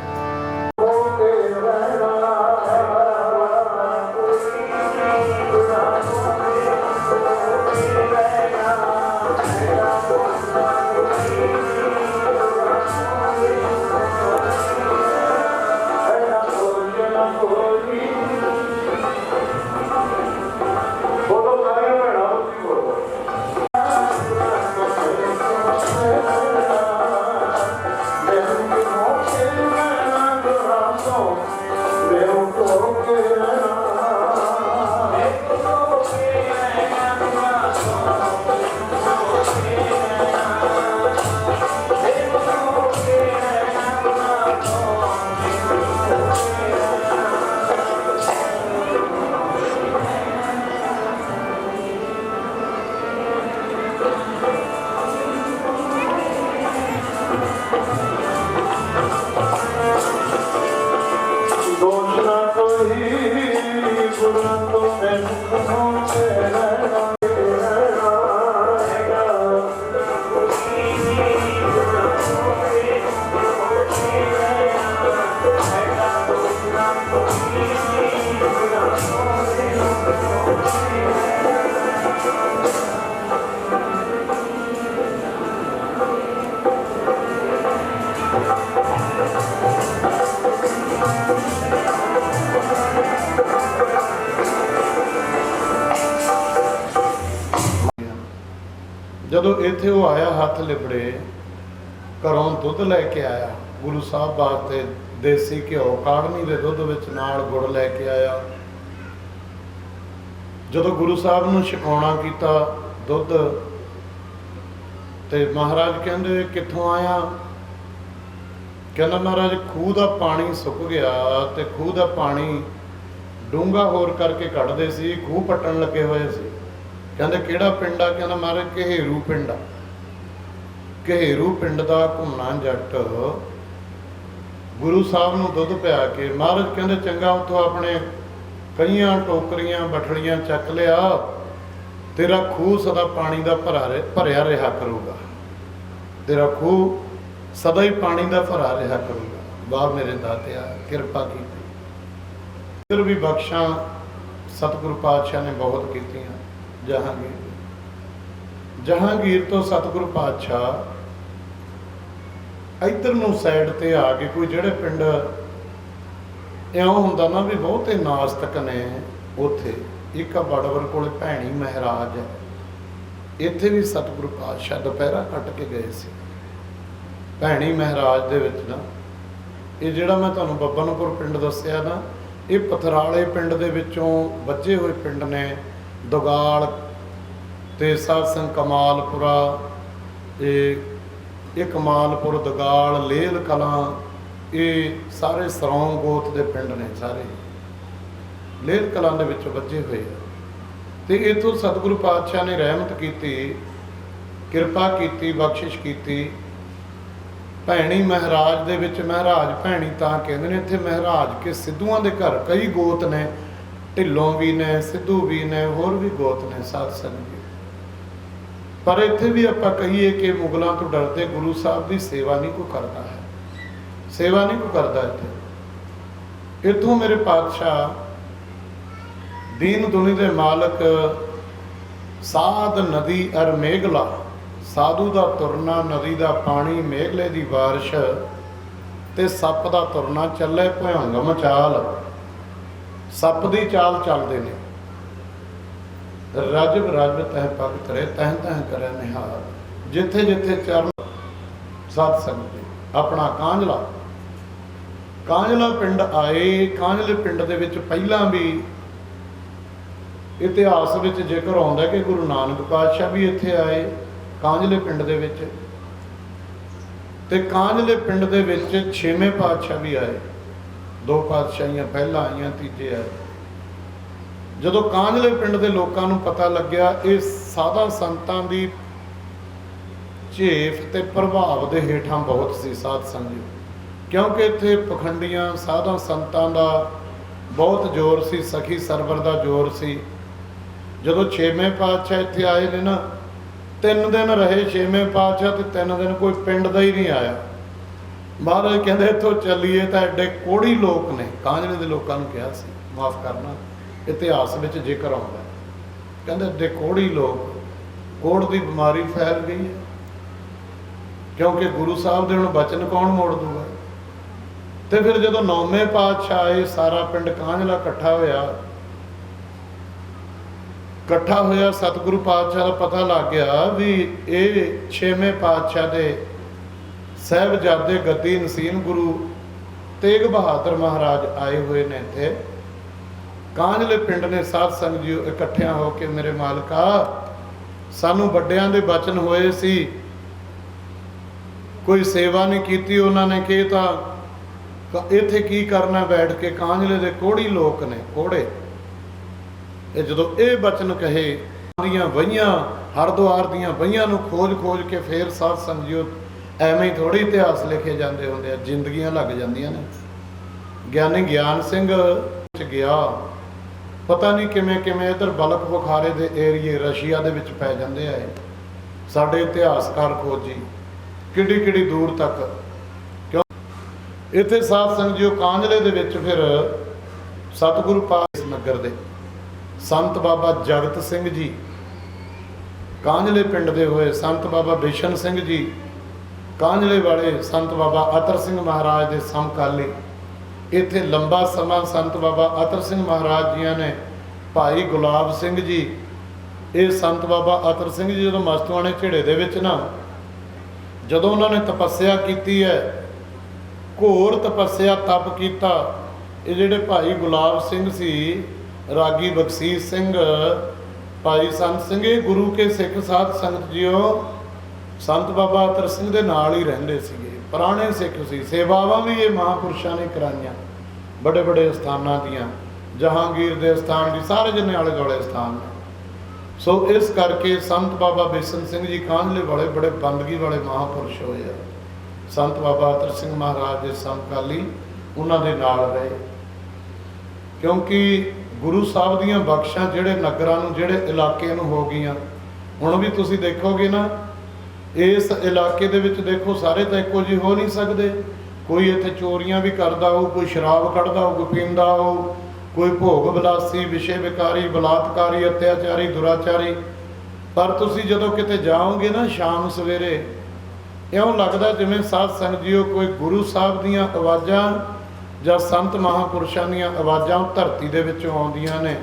ਜਦੋਂ ਇੱਥੇ ਉਹ ਆਇਆ ਹੱਥ ਲਿਬੜੇ, ਘਰੋਂ ਦੁੱਧ ਲੈ ਕੇ ਆਇਆ ਗੁਰੂ ਸਾਹਿਬ ਵਾਸਤੇ, ਦੇਸੀ ਘਿਓ ਕਾੜਨੀ ਦੇ ਦੁੱਧ ਵਿੱਚ ਨਾਲ ਗੁੜ ਲੈ ਕੇ ਆਇਆ। ਜਦੋਂ ਗੁਰੂ ਸਾਹਿਬ ਨੂੰ ਛਕਾਉਣਾ ਕੀਤਾ ਦੁੱਧ, ਤੇ ਮਹਾਰਾਜ ਕਹਿੰਦੇ ਕਿੱਥੋਂ ਆਇਆ? ਕਹਿੰਦਾ ਮਹਾਰਾਜ ਖੂਹ ਦਾ ਪਾਣੀ ਸੁੱਕ ਗਿਆ ਤੇ ਖੂਹ ਦਾ ਪਾਣੀ ਡੂੰਘਾ ਹੋਰ ਕਰਕੇ ਕੱਢਦੇ ਸੀ, ਖੂਹ ਪੱਟਣ ਲੱਗੇ ਹੋਏ ਸੀ। ਕਹਿੰਦੇ ਕਿਹੜਾ ਪਿੰਡ ਆ? ਕਹਿੰਦਾ ਮਹਾਰਾਜ ਕਹੇਰੂ ਪਿੰਡ ਆ। ਕਹੇਰੂ ਪਿੰਡ ਦਾ ਘੁੰਮਣਾ ਜੱਟ ਗੁਰੂ ਸਾਹਿਬ ਨੂੰ ਦੁੱਧ ਪਿਆ ਕੇ, ਮਹਾਰਾਜ ਕਹਿੰਦੇ ਚੰਗਾ ਉੱਥੋਂ ਆਪਣੇ ਕਈਆਂ ਟੋਕਰੀਆਂ ਬਠੜੀਆਂ ਚੱਕ ਲਿਆ, ਤੇਰਾ ਖੂਹ ਸਦਾ ਪਾਣੀ ਦਾ ਭਰਿਆ ਰਿਹਾ ਕਰੂਗਾ, ਤੇਰਾ ਖੂਹ ਸਦਾ ਹੀ ਪਾਣੀ ਦਾ ਭਰਾ ਰਿਹਾ ਕਰੂਗਾ। ਵਾਹ ਮੇਰੇ ਦਾਤਿਆ, ਕਿਰਪਾ ਕੀਤੀ। ਫਿਰ ਵੀ ਬਖਸ਼ਾਂ ਸਤਿਗੁਰੂ ਪਾਤਸ਼ਾਹ ਨੇ ਬਹੁਤ ਕੀਤੀਆਂ। ਜਹਾਂਗੀਰ ਤੋਂ ਸਤਿਗੁਰੂ ਪਾਤਸ਼ਾਹ ਇੱਧਰ ਨੂੰ ਸਾਈਡ ਤੇ ਆ ਕੇ, ਕੋਈ ਜਿਹੜੇ ਪਿੰਡ ਇਉਂ ਹੁੰਦਾ ਨਾ ਵੀ ਬਹੁਤੇ ਨਾਸਤਕ ਨੇ, ਉੱਥੇ ਇੱਕ ਬੜਵਰ ਕੋਲੇ ਭੈਣੀ ਮਹਾਰਾਜ ਹੈ, ਇੱਥੇ ਵੀ ਸਤਿਗੁਰੂ ਪਾਤਸ਼ਾਹ ਦੁਪਹਿਰਾ ਕੱਟ ਕੇ ਗਏ ਸੀ। ਭੈਣੀ ਮਹਾਰਾਜ ਦੇ ਵਿੱਚ ਨਾ, ਇਹ ਜਿਹੜਾ ਮੈਂ ਤੁਹਾਨੂੰ ਬੱਬਨਪੁਰ ਪਿੰਡ ਦੱਸਿਆ ਨਾ, ਇਹ ਪਥਰਾਲੇ ਪਿੰਡ ਦੇ ਵਿੱਚੋਂ ਵੱਜੇ ਹੋਏ ਪਿੰਡ ਨੇ। ਦੁਗਾਲ ਤੇ ਸਾਧ ਸੰਗ ਕਮਾਲਪੁਰਾ, ਇਹ ਕਮਾਲਪੁਰ, ਦੁਗਾਲ, ਲੇਲ ਕਲਾਂ, ਇਹ ਸਾਰੇ ਸਰੌਂ ਗੋਤ ਦੇ ਪਿੰਡ ਨੇ, ਸਾਰੇ ਲੇਲ ਕਲਾਂ ਦੇ ਵਿੱਚ ਵੱਜੇ ਹੋਏ ਆ। ਤੇ ਇੱਥੋਂ ਸਤਿਗੁਰੂ ਪਾਤਸ਼ਾਹ ਨੇ ਰਹਿਮਤ ਕੀਤੀ, ਕਿਰਪਾ ਕੀਤੀ, ਬਖਸ਼ਿਸ਼ ਕੀਤੀ। ਭੈਣੀ ਮਹਾਰਾਜ ਦੇ ਵਿੱਚ, ਮਹਾਰਾਜ ਭੈਣੀ ਤਾਂ ਕਹਿੰਦੇ ਨੇ, ਇੱਥੇ ਮਹਾਰਾਜ ਕੇ ਸਿੱਧੂਆਂ ਦੇ ਘਰ ਕਈ ਗੋਤ ਨੇ, ਢਿੱਲੋਂ ਵੀ ਨੇ, ਸਿੱਧੂ ਵੀ ਨੇ, ਹੋਰ ਵੀ ਗੋਤ ਨੇ ਸਾਧ ਸੰਗਤ। ਪਰ ਇੱਥੇ ਵੀ ਆਪਾਂ ਕਹੀਏ ਕਿ ਮੁਗਲਾਂ ਤੋਂ ਡਰਦੇ ਗੁਰੂ ਸਾਹਿਬ ਦੀ ਸੇਵਾ ਨਹੀਂ ਕੋਈ ਕਰਦਾ ਹੈ, ਸੇਵਾ ਨਹੀਂ ਕੋਈ ਕਰਦਾ ਇੱਥੇ। ਇੱਥੋਂ ਮੇਰੇ ਪਾਤਸ਼ਾਹ ਦੀਨ ਦੁਨੀ ਦੇ ਮਾਲਕ, ਸਾਧ ਨਦੀ ਅਰ ਮੇਘਲਾ, ਸਾਧੂ ਦਾ ਤੁਰਨਾ, ਨਦੀ ਦਾ ਪਾਣੀ, ਮੇਘਲੇ ਦੀ ਬਾਰਿਸ਼ ਤੇ ਸੱਪ ਦਾ ਤੁਰਨਾ, ਚੱਲੇ ਭਯੰਗਮ ਚਾਲ, ਸੱਪ ਦੀ ਚਾਲ ਚੱਲਦੇ ਨੇ। ਰਾਜਬ ਰਾਜਬ ਤਹਿ ਪਗ ਤਰੇ, ਤਹਿ ਤਹਿ ਕਰੇ ਨਿਹਾਲ, ਜਿੱਥੇ ਜਿੱਥੇ ਚਰਨ ਸਾਧ ਸੰਗਤ। ਆਪਣਾ ਕਾਂਝਲਾ ਪਿੰਡ ਆਏ। ਕਾਂਝਲੇ ਪਿੰਡ ਦੇ ਵਿੱਚ ਪਹਿਲਾਂ ਵੀ ਇਤਿਹਾਸ ਵਿੱਚ ਜ਼ਿਕਰ ਆਉਂਦਾ ਕਿ ਗੁਰੂ ਨਾਨਕ ਪਾਤਸ਼ਾਹ ਵੀ ਇੱਥੇ ਆਏ ਕਾਂਝਲੇ ਪਿੰਡ ਦੇ ਵਿੱਚ, ਤੇ ਕਾਂਝਲੇ ਪਿੰਡ ਦੇ ਵਿੱਚ ਛੇਵੇਂ ਪਾਤਸ਼ਾਹ ਵੀ ਆਏ। ਦੋ ਪਾਤਸ਼ਾਹੀਆਂ ਪਹਿਲਾਂ ਆਈਆਂ, ਤੀਜੇ ਆਏ। ਜਦੋਂ ਕਾਂਝਲੇ ਪਿੰਡ ਦੇ ਲੋਕਾਂ ਨੂੰ ਪਤਾ ਲੱਗਿਆ ਇਹ ਸਾਧਾ ਸੰਤਾਂ ਦੀ ਝੇਫ ਤੇ ਪ੍ਰਭਾਵ ਦੇ ਹੇਠਾਂ ਬਹੁਤ ਸੀ ਸਾਧ ਸੰਗਤ, ਕਿਉਂਕਿ ਇੱਥੇ ਪਖੰਡੀਆਂ ਸਾਧਾ ਸੰਤਾਂ ਦਾ ਬਹੁਤ ਜ਼ੋਰ ਸੀ, ਸਖੀ ਸਰਵਰ ਦਾ ਜ਼ੋਰ ਸੀ। ਜਦੋਂ ਛੇਵੇਂ ਪਾਤਸ਼ਾਹ ਇੱਥੇ ਆਏ ਨੇ ਨਾ, 3 ਦਿਨ ਰਹੇ ਛੇਵੇਂ ਪਾਤਸ਼ਾਹ, ਤੇ 3 ਦਿਨ ਕੋਈ ਪਿੰਡ ਦਾ ਹੀ ਨਹੀਂ ਆਇਆ। ਮਹਾਰਾਜ ਕਹਿੰਦੇ ਇੱਥੋਂ ਚੱਲੀਏ ਤਾਂ ਐਡੇ ਕੋੜੀ ਲੋਕ ਨੇ। ਕਾਂਝਲੇ ਦੇ ਲੋਕਾਂ ਨੂੰ ਕਿਹਾ ਸੀ, ਮਾਫ ਕਰਨਾ, ਇਤਿਹਾਸ ਵਿੱਚ ਜ਼ਿਕਰ ਆਉਂਦਾ, ਕਹਿੰਦੇ ਐਡੇ ਕੋੜੀ ਲੋਕ, ਕੋੜ ਦੀ ਬਿਮਾਰੀ ਫੈਲ ਗਈ ਹੈ, ਕਿਉਂਕਿ ਗੁਰੂ ਸਾਹਿਬ ਦੇ ਹੁਣ ਬਚਨ ਕੌਣ ਮੋੜ ਦੂਗਾ। ਤੇ ਫਿਰ ਜਦੋਂ 9ਵੇਂ ਪਾਤਸ਼ਾਹ ਆਏ, ਸਾਰਾ ਪਿੰਡ ਕਾਂਝਲਾ ਇਕੱਠਾ ਹੋਇਆ। ਸਤਿਗੁਰੂ ਪਾਤਸ਼ਾਹ ਦਾ ਪਤਾ ਲੱਗ ਗਿਆ ਵੀ ਇਹ 6ਵੇਂ ਪਾਤਸ਼ਾਹ ਦੇ ਸਾਹਿਬਜ਼ਾਦੇ ਗੱਦੀ ਨਸੀਨ ਗੁਰੂ ਤੇਗ ਬਹਾਦਰ ਮਹਾਰਾਜ ਆਏ ਹੋਏ ਨੇ ਇੱਥੇ। ਕਾਂਝਲੇ ਪਿੰਡ ਨੇ ਸਾਧ ਸੰਗਤ ਜੀ ਇਕੱਠਿਆਂ ਹੋ ਕੇ, ਮੇਰੇ ਮਾਲਕਾ, ਸਾਨੂੰ ਵੱਡਿਆਂ ਦੇ ਬਚਨ ਹੋਏ ਸੀ, ਕੋਈ ਸੇਵਾ ਨਹੀਂ ਕੀਤੀ ਉਹਨਾਂ ਨੇ, ਕਿ ਤਾਂ ਇੱਥੇ ਕੀ ਕਰਨਾ ਬੈਠ ਕੇ, ਕਾਂਝਲੇ ਦੇ ਕੋੜੀ ਲੋਕ ਨੇ, ਕੋੜੇ। ਇਹ ਜਦੋਂ ਇਹ ਬਚਨ ਕਹੇ, ਦੀਆਂ ਵਹੀਆਂ, ਹਰਦੁਆਰ ਦੀਆਂ ਵਹੀਆਂ ਨੂੰ ਖੋਜ ਕੇ ਫੇਰ ਸਾਧ ਸੰਗਤ ਜੀ, ਐਵੇਂ ਹੀ ਥੋੜ੍ਹੀ ਇਤਿਹਾਸ ਲਿਖੇ ਜਾਂਦੇ ਹੁੰਦੇ ਆ, ਜ਼ਿੰਦਗੀਆਂ ਲੱਗ ਜਾਂਦੀਆਂ ਨੇ। ਗਿਆਨੀ ਗਿਆਨ ਸਿੰਘ ਗਿਆ, ਪਤਾ ਨਹੀਂ ਕਿਵੇਂ ਇੱਧਰ ਬਲਕ ਬੁਖਾਰੇ ਦੇ ਏਰੀਏ ਰਸ਼ੀਆ ਦੇ ਵਿੱਚ ਪੈ ਜਾਂਦੇ ਆ। ਸਾਡੇ ਇਤਿਹਾਸਕਾਰ ਖੋਜੀ ਕਿੱਡੀ ਦੂਰ ਤੱਕ, ਕਿਉਂ ਇੱਥੇ ਸਾਧ ਸੰਗਤ ਜੀ ਕਾਂਝਲੇ ਦੇ ਵਿੱਚ ਫਿਰ ਸਤਿਗੁਰੂ ਪਾਤਸ਼ਾਹ ਨਗਰ ਦੇ ਸੰਤ ਬਾਬਾ ਜਗਤ ਸਿੰਘ ਜੀ, ਕਾਂਝਲੇ ਪਿੰਡ ਦੇ ਹੋਏ ਸੰਤ ਬਾਬਾ ਬਿਸ਼ਨ ਸਿੰਘ ਜੀ, ਕਾਂਝਲੇ ਵਾਲੇ ਸੰਤ ਬਾਬਾ ਅਤਰ ਸਿੰਘ ਮਹਾਰਾਜ ਦੇ ਸਮਕਾਲੀ। ਇੱਥੇ ਲੰਬਾ ਸਮਾਂ ਸੰਤ ਬਾਬਾ ਅਤਰ ਸਿੰਘ ਮਹਾਰਾਜ ਜੀਆਂ ਨੇ ਭਾਈ ਗੁਲਾਬ ਸਿੰਘ ਜੀ ਇਹ ਸੰਤ ਬਾਬਾ ਅਤਰ ਸਿੰਘ ਜੀ ਜਦੋਂ ਮਸਤੂਆਣੇ ਝੇੜੇ ਦੇ ਵਿੱਚ ਨਾ, ਜਦੋਂ ਉਹਨਾਂ ਨੇ ਤਪੱਸਿਆ ਕੀਤੀ ਹੈ, ਘੋਰ ਤਪੱਸਿਆ ਤਪ ਕੀਤਾ, ਇਹ ਜਿਹੜੇ ਭਾਈ ਗੁਲਾਬ ਸਿੰਘ ਸੀ, ਰਾਗੀ ਬਖਸ਼ੀਸ਼ ਸਿੰਘ, ਭਾਈ ਸੰਤ ਸਿੰਘ, ਇਹ ਗੁਰੂ ਕੇ ਸਿੱਖ ਸਾਧ ਸੰਗਤ ਜੀਓ ਸੰਤ ਬਾਬਾ ਅਤਰ ਸਿੰਘ ਦੇ ਨਾਲ ਹੀ ਰਹਿੰਦੇ ਸੀਗੇ, ਪੁਰਾਣੇ ਸਿੱਖ ਸੀ। ਸੇਵਾਵਾਂ ਵੀ ਇਹ ਮਹਾਂਪੁਰਸ਼ਾਂ ਨੇ ਕਰਾਈਆਂ ਬੜੇ ਬੜੇ ਸਥਾਨਾਂ ਦੀਆਂ, ਜਹਾਂਗੀਰ ਦੇ ਸਥਾਨ ਦੀ, ਸਾਰੇ ਜਿੰਨੇ ਆਲੇ ਦੁਆਲੇ ਸਥਾਨ ਨੇ। ਸੋ ਇਸ ਕਰਕੇ ਸੰਤ ਬਾਬਾ ਬਿਸ਼ਨ ਸਿੰਘ ਜੀ ਕਾਂਝਲੇ ਵਾਲੇ ਬੜੇ ਬੰਦਗੀ ਵਾਲੇ ਮਹਾਂਪੁਰਸ਼ ਹੋਏ ਆ। ਸੰਤ ਬਾਬਾ ਅਤਰ ਸਿੰਘ ਮਹਾਰਾਜ ਦੇ ਸਮਕਾਲੀ ਉਹਨਾਂ ਦੇ ਨਾਲ ਰਹੇ, ਕਿਉਂਕਿ ਗੁਰੂ ਸਾਹਿਬ ਦੀਆਂ ਬਖਸ਼ਾਂ ਜਿਹੜੇ ਨਗਰਾਂ ਨੂੰ, ਜਿਹੜੇ ਇਲਾਕੇ ਨੂੰ ਹੋ ਗਈਆਂ। ਹੁਣ ਵੀ ਤੁਸੀਂ ਦੇਖੋਗੇ ਨਾ, ਇਸ ਇਲਾਕੇ ਦੇ ਵਿੱਚ ਦੇਖੋ, ਸਾਰੇ ਤਾਂ ਇੱਕੋ ਜਿਹੇ ਹੋ ਨਹੀਂ ਸਕਦੇ। ਕੋਈ ਇੱਥੇ ਚੋਰੀਆਂ ਵੀ ਕਰਦਾ ਹੋਊ, ਕੋਈ ਸ਼ਰਾਬ ਕੱਢਦਾ ਹੋਊ, ਕੋਈ ਪੀਂਦਾ ਹੋਊ, ਕੋਈ ਭੋਗ ਵਿਲਾਸੀ, ਵਿਸ਼ੇ ਵਿਕਾਰੀ, ਬਲਾਤਕਾਰੀ, ਅਤਿਆਚਾਰੀ, ਦੁਰਾਚਾਰੀ। ਪਰ ਤੁਸੀਂ ਜਦੋਂ ਕਿਤੇ ਜਾਓਗੇ ਨਾ ਸ਼ਾਮ ਸਵੇਰੇ, ਇਉਂ ਲੱਗਦਾ ਜਿਵੇਂ ਸਾਧ ਸੰਗਤ ਜੀਓ ਕੋਈ ਗੁਰੂ ਸਾਹਿਬ ਦੀਆਂ ਆਵਾਜ਼ਾਂ ਜਾਂ ਸੰਤ ਮਹਾਂਪੁਰਸ਼ਾਂ ਦੀਆਂ ਆਵਾਜ਼ਾਂ ਉਹ ਧਰਤੀ ਦੇ ਵਿੱਚੋਂ ਆਉਂਦੀਆਂ ਨੇ।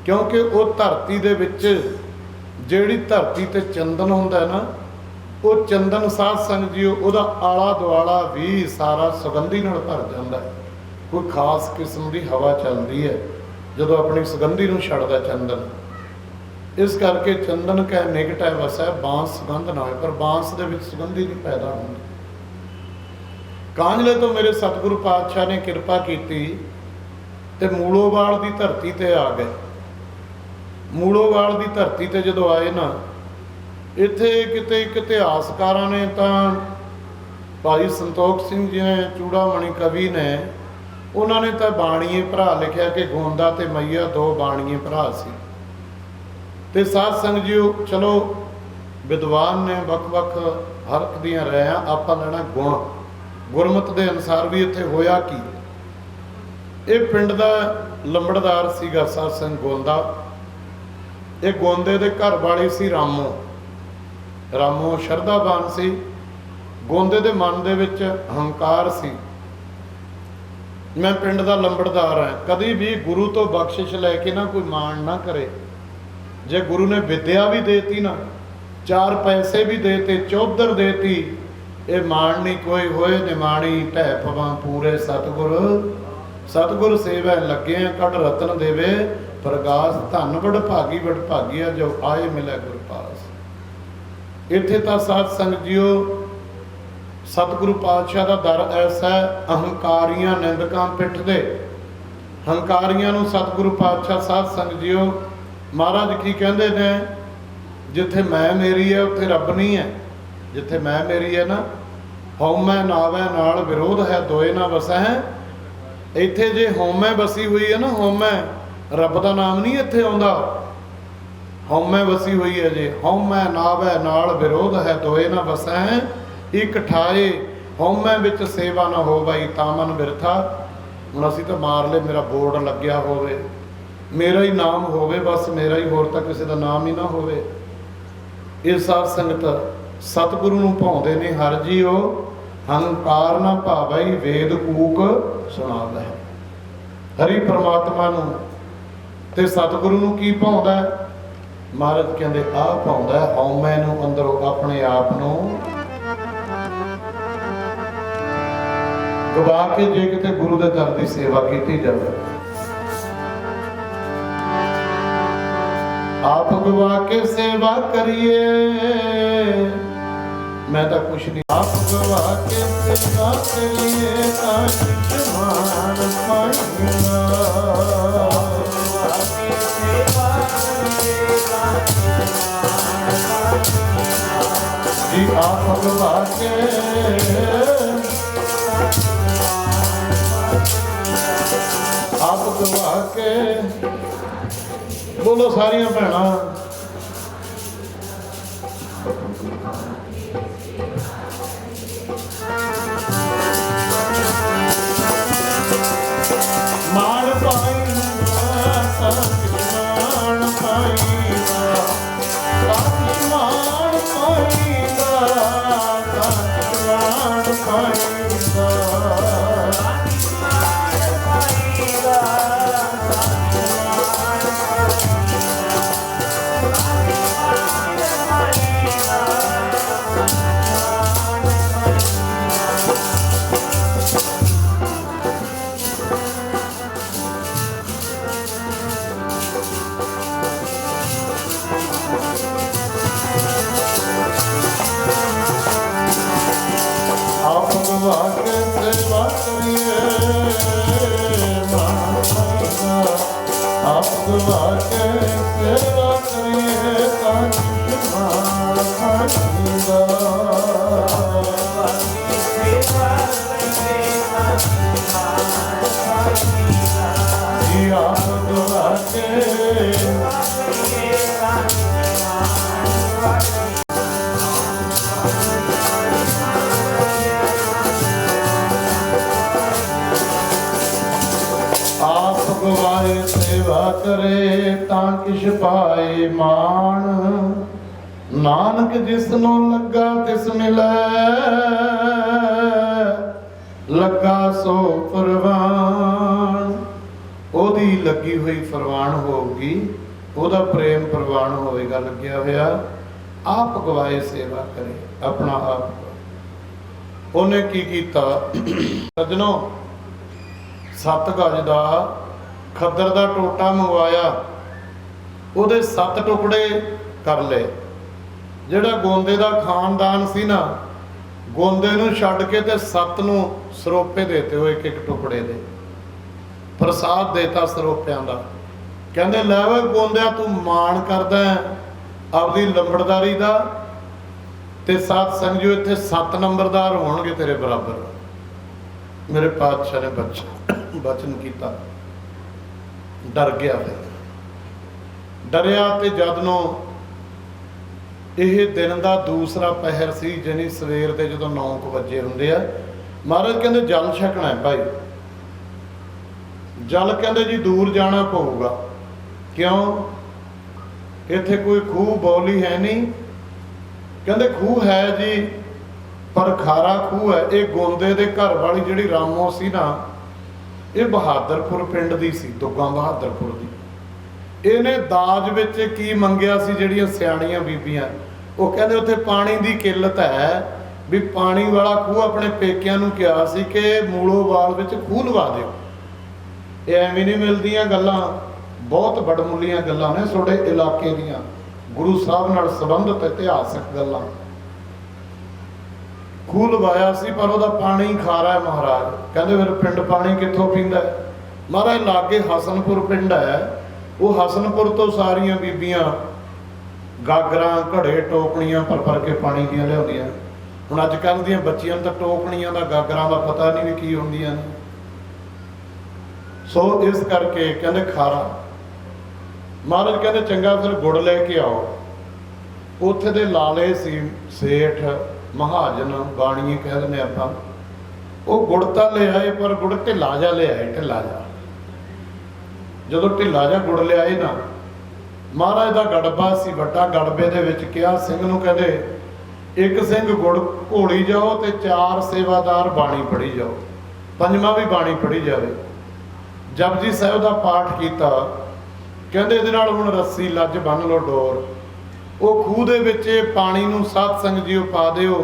ਕਿਉਂਕਿ ਉਹ ਧਰਤੀ ਦੇ ਵਿੱਚ, ਜਿਹੜੀ ਧਰਤੀ ਤੇ ਚੰਦਨ ਹੁੰਦਾ ਨਾ, ਉਹ ਚੰਦਨ ਸਾਧ ਸੰਗਤ ਜੀਓ ਉਹਦਾ ਆਲਾ ਦੁਆਲਾ ਵੀ ਸਾਰਾ ਸੁਗੰਧੀ ਨਾਲ ਭਰ ਜਾਂਦਾ। ਕੋਈ ਖਾਸ ਕਿਸਮ ਦੀ ਹਵਾ ਚੱਲਦੀ ਹੈ ਜਦੋਂ ਆਪਣੀ ਸੁਗੰਧੀ ਨੂੰ ਛੱਡਦਾ ਚੰਦਨ। ਇਸ ਕਰਕੇ ਚੰਦਨ ਕੈ ਨਿਕਟ ਹੈ ਵਸੈ, ਬਾਂਸ ਸੁਗੰਧ ਨਾ ਹੋਏ, ਪਰ ਬਾਂਸ ਦੇ ਵਿੱਚ ਸੁਗੰਧੀ ਨਹੀਂ ਪੈਦਾ ਹੁੰਦੀ। ਕਾਂਝਲੇ ਤੋਂ ਮੇਰੇ ਸਤਿਗੁਰੂ ਪਾਤਸ਼ਾਹ ਨੇ ਕਿਰਪਾ ਕੀਤੀ ਤੇ ਮੂਲੋਵਾਲ ਦੀ ਧਰਤੀ ਤੇ ਆ ਗਏ। ਮੂਲੋਵਾਲ ਦੀ ਧਰਤੀ ਤੇ ਜਦੋਂ ਆਏ ਨਾ, ਇੱਥੇ ਕਿਤੇ ਇੱਕ ਇਤਿਹਾਸਕਾਰਾਂ ਨੇ ਤਾਂ, ਭਾਈ ਸੰਤੋਖ ਸਿੰਘ ਜੀ ਨੇ, ਚੂੜਾਮਣੀ ਕਵੀ ਨੇ, ਉਹਨਾਂ ਨੇ ਤਾਂ ਬਾਣੀਏ ਭਰਾ ਲਿਖਿਆ ਕਿ ਗੋਂਦਾ ਤੇ ਮਈਆ ਦੋ ਬਾਣੀਏ ਭਰਾ ਸੀ। ਤੇ ਸਾਧ ਸੰਗਤ ਜੀਓ, ਚਲੋ ਵਿਦਵਾਨ ਨੇ ਵੱਖ-ਵੱਖ ਹਰਕ ਦੀਆਂ ਰਾਇਆਂ, ਆਪਾਂ ਲੈਣਾ ਗੁਣ, ਗੁਰਮਤ ਦੇ ਅਨੁਸਾਰ ਵੀ ਇੱਥੇ ਹੋਇਆ ਕੀ। ਇਹ ਪਿੰਡ ਦਾ ਲੰਬੜਦਾਰ ਸੀਗਾ ਸਾਧ ਸੰਗਤ ਗੋਂਦਾ। ਇਹ ਗੋਂਦੇ ਦੇ ਘਰ ਵਾਲੀ ਸੀ ਰਾਮੋ। ਰਾਮੋ ਸ਼ਰਧਾਵਾਨ ਸੀ। ਗੋਂਦੇ ਦੇ ਮਨ ਦੇ ਵਿੱਚ ਹੰਕਾਰ ਸੀ, ਮੈਂ ਪਿੰਡ ਦਾ ਲੰਬੜਦਾਰ ਹਾਂ। ਕਦੀ ਵੀ ਗੁਰੂ ਤੋਂ ਬਖਸ਼ਿਸ਼ ਲੈ ਕੇ ਨਾ ਕੋਈ ਮਾਣ ਨਾ ਕਰੇ। ਜੇ ਗੁਰੂ ਨੇ ਵਿਦਿਆ ਵੀ ਦੇਤੀ ਨਾ, 4 ਪੈਸੇ ਵੀ ਦੇਤੇ, ਚੌਧਰ ਦੇਤੀ, ਇਹ ਮਾਣ ਨਹੀਂ ਕੋਈ ਹੋਏ ਨਿਮਾਣੀ ਢਹਿ ਪਵਾਂ ਪੂਰੇ ਸਤਿਗੁਰ। ਸਤਿਗੁਰ ਸੇਵੈ ਲੱਗੇ ਕੱਢ ਰਤਨ ਦੇਵੇ ਪ੍ਰਗਾਸ, ਧਨ ਵਡਭਾਗੀ ਵਡਭਾਗੀਆ ਜੋ ਆਏ ਮਿਲੇ ਗੁਰ ਪਾਸ। ਇੱਥੇ ਤਾਂ ਸਾਧ ਸੰਗਤ ਜੀਓ ਸਤਿਗੁਰੂ ਪਾਤਸ਼ਾਹ ਦਾ ਦਰ ਐਸਾ, ਅਹੰਕਾਰੀਆਂ ਨਿੰਦਕਾਂ ਪਿੱਠ ਦੇ, ਹੰਕਾਰੀਆਂ ਨੂੰ ਸਤਿਗੁਰੂ ਪਾਤਸ਼ਾਹ ਸਾਧ ਸੰਗਤ ਜੀਓ ਮਹਾਰਾਜ ਕੀ ਕਹਿੰਦੇ ਨੇ, ਜਿੱਥੇ ਮੈਂ ਮੇਰੀ ਹੈ ਉੱਥੇ ਰੱਬ ਨਹੀਂ ਹੈ। ਜਿੱਥੇ ਮੈਂ ਮੇਰੀ ਹੈ ਨਾ, ਹਉਮੈ ਨਾਵੈ ਨਾਲ ਵਿਰੋਧ ਹੈ, ਦੋਏ ਨਾ ਵਸੈ। ਇੱਥੇ ਜੇ ਹਉਮੈ ਵਸੀ ਹੋਈ ਹੈ ਨਾ, ਹਉਮੈ, ਰੱਬ ਦਾ ਨਾਮ ਨਹੀਂ ਇੱਥੇ ਆਉਂਦਾ। ਹਉਮੈ ਵਸੀ ਹੋਈ ਹੈ ਜੇ, ਹਉਮੈ ਨਾਵੈ ਨਾਲ ਵਿਰੋਧ ਹੈ, ਦੋਏ ਨਾ ਵਸੈ। ਇੱਕ ਠਾਏ ਹਉਮੈ ਵਿੱਚ ਸੇਵਾ ਨਾ ਹੋਵਈ ਤਾਂ ਮਨ ਬਿਰਥਾ। ਹੁਣ ਅਸੀਂ ਤਾਂ ਮਾਰ ਲਏ, ਮੇਰਾ ਬੋਰਡ ਲੱਗਿਆ ਹੋਵੇ, ਮੇਰਾ ਹੀ ਨਾਮ ਹੋਵੇ, ਬਸ ਮੇਰਾ ਹੀ, ਹੋਰ ਤਾਂ ਕਿਸੇ ਦਾ ਨਾਮ ਹੀ ਨਾ ਹੋਵੇ। ਇਹ ਸਾਧ ਸੰਗਤ ਸਤਿਗੁਰੂ ਨੂੰ ਭਾਉਂਦੇ ਨੇ ਹਰ ਜੀਓ, ਹੰਕਾਰ ਨਾ ਭਾਵਈ ਵੇਦ ਕੂਕ ਸੁਣਾਵੇ। ਹਰੀ ਪਰਮਾਤਮਾ ਨੂੰ ਤੇ ਸਤਿਗੁਰੂ ਨੂੰ ਕੀ ਭਾਉਂਦਾ? ਮਹਾਰਾਜ ਕਹਿੰਦੇ ਆਹ ਭਾਉਂਦਾ ਹਉਮੈ ਨੂੰ, ਅੰਦਰੋਂ ਆਪਣੇ ਆਪ ਨੂੰ ਗਵਾ ਕੇ ਜੇ ਕਿਤੇ ਗੁਰੂ ਦੇ ਦਰ ਦੀ ਸੇਵਾ ਕੀਤੀ ਜਾਵੇ। ਆਪ ਗਵਾ ਕੇ ਸੇਵਾ ਕਰੀਏ, ਮੈਂ ਤਾਂ ਕੁਛ ਨਹੀਂ। ਆਪ ਗਵਾ ਕੇ ਸੇਵਾ ਕਰੀਏ ਤਾਂ ਮਾਨ ਪਾਈਨਾ। ਜੀ ਆਪ ਗਵਾ ਕੇ, ਆਪ ਗਵਾ ਕੇ, ਬੋਲੋ ਸਾਰੀਆਂ ਭੈਣਾਂ। ਮਾਣ ਪਾਈਨਾ ਮਾਣ ਪਾਈਨਾ, ਮਾਣ ਪਾਈਨਾ, ਮਾਣ ਪਾਈਨਾ। ਗਵਾ ਕੇ ਸੇਵਾ ਕਰੀਏ ਮਾਣ ਖਾਈਦਾ ਆਪ ਗਵਾ ਕੇ ਸੇਵਾ ਕਰੀਏ ਤਾਂ ਮਾਣ ਖਾਈਦਾ ਜੀ ਆਪ ਗਵਾ ਕੇ ਆਪ ਗਵਾਏ ਸੇਵਾ ਕਰੇ ਤਾਂ ਕਿਛ ਪਾਏ ਮਾਣ ਨਾਨਕ ਜਿਸਨੂੰ ਲੱਗਾ ਤਿਸ ਮਿਲੈ ਲੱਗਾ ਸੋ ਪ੍ਰਵਾਨ ਉਹਦੀ ਲੱਗੀ ਹੋਈ ਪ੍ਰਵਾਨ ਹੋਊਗੀ ਉਹਦਾ ਪ੍ਰੇਮ ਪ੍ਰਵਾਨ ਹੋਵੇਗਾ ਲੱਗਿਆ ਹੋਇਆ ਆਪ ਗਵਾਏ ਸੇਵਾ ਕਰੇ ਆਪਣਾ ਆਪ ਉਹਨੇ ਕੀ ਕੀਤਾ ਸੱਜਣੋ 7 ਗਜ ਦਾ ਖੱਦਰ ਦਾ ਟੋਟਾ ਮੰਗਵਾਇਆ ਉਹਦੇ 7 ਟੁਕੜੇ ਕਰ ਲਏ ਜਿਹੜਾ ਗੋਂਦੇ ਦਾ ਖਾਨਦਾਨ ਸੀ ਨਾ ਗੋਂਦੇ ਨੂੰ ਛੱਡ ਕੇ ਤੇ 7 ਨੂੰ ਸਰੋਪੇ ਦੇਤੇ ਹੋਏ ਇੱਕ ਟੁਕੜੇ ਦੇ ਪ੍ਰਸਾਦ ਦੇਤਾ ਸਰੋਪਿਆਂ ਦਾ ਕਹਿੰਦੇ ਲੈ ਓਏ ਗੋਂਦਿਆ ਤੂੰ ਮਾਣ ਕਰਦਾ ਆਪਦੀ ਲੰਬੜਦਾਰੀ ਦਾ ਤੇ ਸਾਧ ਸੰਗਿਓ ਇੱਥੇ 7 ਨੰਬਰਦਾਰ ਹੋਣਗੇ ਤੇਰੇ ਬਰਾਬਰ ਮੇਰੇ ਪਾਤਸ਼ਾਹ ਨੇ ਬਚਨ ਕੀਤਾ ਡਰ ਗਿਆ ਫਿਰ ਡਰਿਆ ਤੇ ਜਦ ਨੂੰ ਇਹ ਦਿਨ ਦਾ ਦੂਸਰਾ ਪਹਿਰ ਸੀ ਜਾਨੀ ਸਵੇਰ ਦੇ ਜਦੋਂ 9 ਵਜੇ ਹੁੰਦੇ ਆ ਮਹਾਰਾਜ ਕਹਿੰਦੇ ਜਲ ਛਕਣਾ ਹੈ ਭਾਈ ਜਲ ਕਹਿੰਦੇ ਜੀ ਦੂਰ ਜਾਣਾ ਪਊਗਾ ਕਿਉਂ ਇੱਥੇ ਕੋਈ ਖੂਹ ਬੌਲੀ ਹੈ ਨਹੀਂ ਕਹਿੰਦੇ ਖੂਹ ਹੈ ਜੀ ਪਰ ਖਾਰਾ ਖੂਹ ਹੈ ਇਹ ਗੋਂਦੇ ਦੇ ਘਰ ਵਾਲੀ ਜਿਹੜੀ ਰਾਮੋ ਸੀ ਨਾ ਇਹ ਬਹਾਦਰਪੁਰ ਪਿੰਡ ਦੀ ਸੀ ਦੁੱਗਾ ਬਹਾਦਰਪੁਰ ਦੀ ਇਹਨੇ ਦਾਜ ਵਿੱਚ ਕੀ ਮੰਗਿਆ ਸੀ ਜਿਹੜੀਆਂ ਸਿਆਣੀਆਂ ਬੀਬੀਆਂ ਉਹ ਕਹਿੰਦੇ ਉੱਥੇ ਪਾਣੀ ਦੀ ਕਿੱਲਤ ਹੈ ਵੀ ਪਾਣੀ ਵਾਲਾ ਖੂਹ ਆਪਣੇ ਪੇਕਿਆਂ ਨੂੰ ਕਿਹਾ ਸੀ ਕਿ ਮੂਲੋਵਾਲ ਵਿੱਚ ਖੂਹ ਲਵਾ ਦਿਓ ਇਹ ਐਵੇਂ ਨਹੀਂ ਮਿਲਦੀਆਂ ਗੱਲਾਂ ਬਹੁਤ ਵਡਮੁੱਲੀਆਂ ਗੱਲਾਂ ਨੇ ਤੁਹਾਡੇ ਇਲਾਕੇ ਦੀਆਂ ਗੁਰੂ ਸਾਹਿਬ ਨਾਲ ਸੰਬੰਧਿਤ ਇਤਿਹਾਸਕ ਗੱਲਾਂ ਖੂਹ ਲਵਾਇਆ ਸੀ ਪਰ ਉਹਦਾ ਪਾਣੀ ਖਾਰਾ ਹੈ ਮਹਾਰਾਜ ਕਹਿੰਦੇ ਫਿਰ ਪਿੰਡ ਪਾਣੀ ਕਿੱਥੋਂ ਪੀਂਦਾ ਮਹਾਰਾਜ ਲਾਗੇ ਹਸਨਪੁਰ ਪਿੰਡ ਹੈ ਉਹ ਹਸਨਪੁਰ ਤੋਂ ਸਾਰੀਆਂ ਬੀਬੀਆਂ ਗਾਗਰਾਂ ਘੜੇ ਟੋਕਣੀਆਂ ਭਰ ਕੇ ਪਾਣੀ ਦੀਆਂ ਲਿਆਉਂਦੀਆਂ ਹੁਣ ਅੱਜ ਕੱਲ੍ਹ ਦੀਆਂ ਬੱਚੀਆਂ ਨੂੰ ਤਾਂ ਟੋਕਣੀਆਂ ਦਾ ਗਾਗਰਾਂ ਦਾ ਪਤਾ ਨਹੀਂ ਵੀ ਕੀ ਹੁੰਦੀਆਂ ਨੇ ਸੋ ਇਸ ਕਰਕੇ ਕਹਿੰਦੇ ਖਾਰਾ ਮਹਾਰਾਜ ਕਹਿੰਦੇ ਚੰਗਾ ਫਿਰ ਗੁੜ ਲੈ ਕੇ ਆਓ ਉੱਥੇ ਦੇ ਲਾਲੇ ਸੀ ਸੇਠ ਮਹਾਜਨ ਬਾਣੀਏ ਕਹਿ ਦਿੰਦੇ ਆਪਾਂ ਉਹ ਗੁੜ ਤਾਂ ਲੈ ਆਏ ਪਰ ਗੁੜ ਢਿੱਲਾ ਜਾ ਲੈ ਆਏ ਢਿੱਲਾ ਜਾ ਜਦੋਂ ਢਿੱਲਾ ਜਾ ਗੁੜ ਲਿਆਏ ਨਾ ਮਹਾਰਾਜ ਦਾ ਗੜਬਾ ਸੀ ਵੱਡਾ ਗੜਬੇ ਦੇ ਵਿੱਚ ਕਿਹਾ ਸਿੰਘ ਨੂੰ ਕਹਿੰਦੇ ਇੱਕ ਸਿੰਘ ਗੁੜ ਘੋਲੀ ਜਾਓ ਤੇ 4 ਸੇਵਾਦਾਰ ਬਾਣੀ ਪੜ੍ਹੀ ਜਾਓ 5ਵਾਂ ਵੀ ਬਾਣੀ ਪੜ੍ਹੀ ਜਾਵੇ ਜਪਜੀ ਸਾਹਿਬ ਦਾ ਪਾਠ ਕੀਤਾ ਕਹਿੰਦੇ ਇਹਦੇ ਨਾਲ ਹੁਣ ਰੱਸੀ ਲੱਜ ਬੰਨ ਲਓ ਡੋਰ ਉਹ ਖੂਹ ਦੇ ਵਿੱਚ ਪਾਣੀ ਨੂੰ ਸਾਧ ਸੰਗਤ ਜੀਓ ਪਾ ਦਿਓ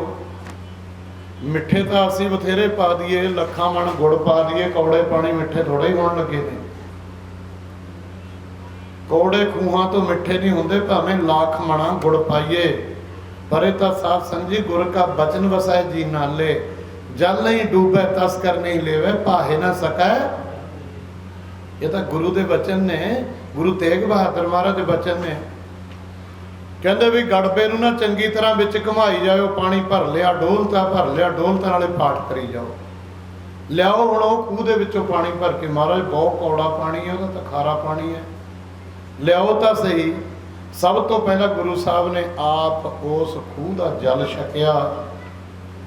ਮਿੱਠੇ ਤਾਂ ਅਸੀਂ ਬਥੇਰੇ ਪਾ ਦਈਏ ਲੱਖਾਂ ਮਣ ਗੁੜ ਪਾ ਦਈਏ ਕੌੜੇ ਪਾਣੀ ਮਿੱਠੇ ਥੋੜੇ ਹੀ ਹੋਣ ਲੱਗੇ ਨੇ ਕੌੜੇ ਖੂਹਾਂ ਤੋਂ ਮਿੱਠੇ ਨਹੀਂ ਹੁੰਦੇ ਭਾਵੇਂ ਲੱਖ ਮਣਾ ਗੁੜ ਪਾਈਏ ਪਰ ਇਹ ਤਾਂ ਸਾਧ ਸੰਗਤ ਜੀ ਗੁਰ ਕਾ ਬਚਨ ਵਸੈ ਜੀ ਨਾਲੇ ਜਲ ਨਹੀਂ ਡੂਬੈ ਤਸਕਰ ਨਹੀਂ ਲੇਵੇ ਭਾਹੇ ਨਾ ਸਕੈ ਇਹ ਤਾਂ ਗੁਰੂ ਦੇ ਬਚਨ ਨੇ ਗੁਰੂ ਤੇਗ ਬਹਾਦਰ ਮਹਾਰਾਜ ਦੇ ਬਚਨ ਨੇ ਕਹਿੰਦੇ ਵੀ ਗੜਬੇ ਨੂੰ ਨਾ ਚੰਗੀ ਤਰ੍ਹਾਂ ਵਿੱਚ ਘੁਮਾਈ ਜਾਓ ਪਾਣੀ ਭਰ ਲਿਆ ਡੋਲਤਾ ਨਾਲੇ ਪਾਠ ਕਰੀ ਜਾਓ ਲਿਆਓ ਹੁਣ ਉਹ ਖੂਹ ਦੇ ਵਿੱਚੋਂ ਪਾਣੀ ਭਰ ਕੇ ਮਹਾਰਾਜ ਬਹੁਤ ਕੌੜਾ ਪਾਣੀ ਹੈ ਉਹਦਾ ਤਾਂ ਖਾਰਾ ਪਾਣੀ ਹੈ ਲਿਆਓ ਤਾਂ ਸਹੀ ਸਭ ਤੋਂ ਪਹਿਲਾਂ ਗੁਰੂ ਸਾਹਿਬ ਨੇ ਆਪ ਉਸ ਖੂਹ ਦਾ ਜਲ ਛਕਿਆ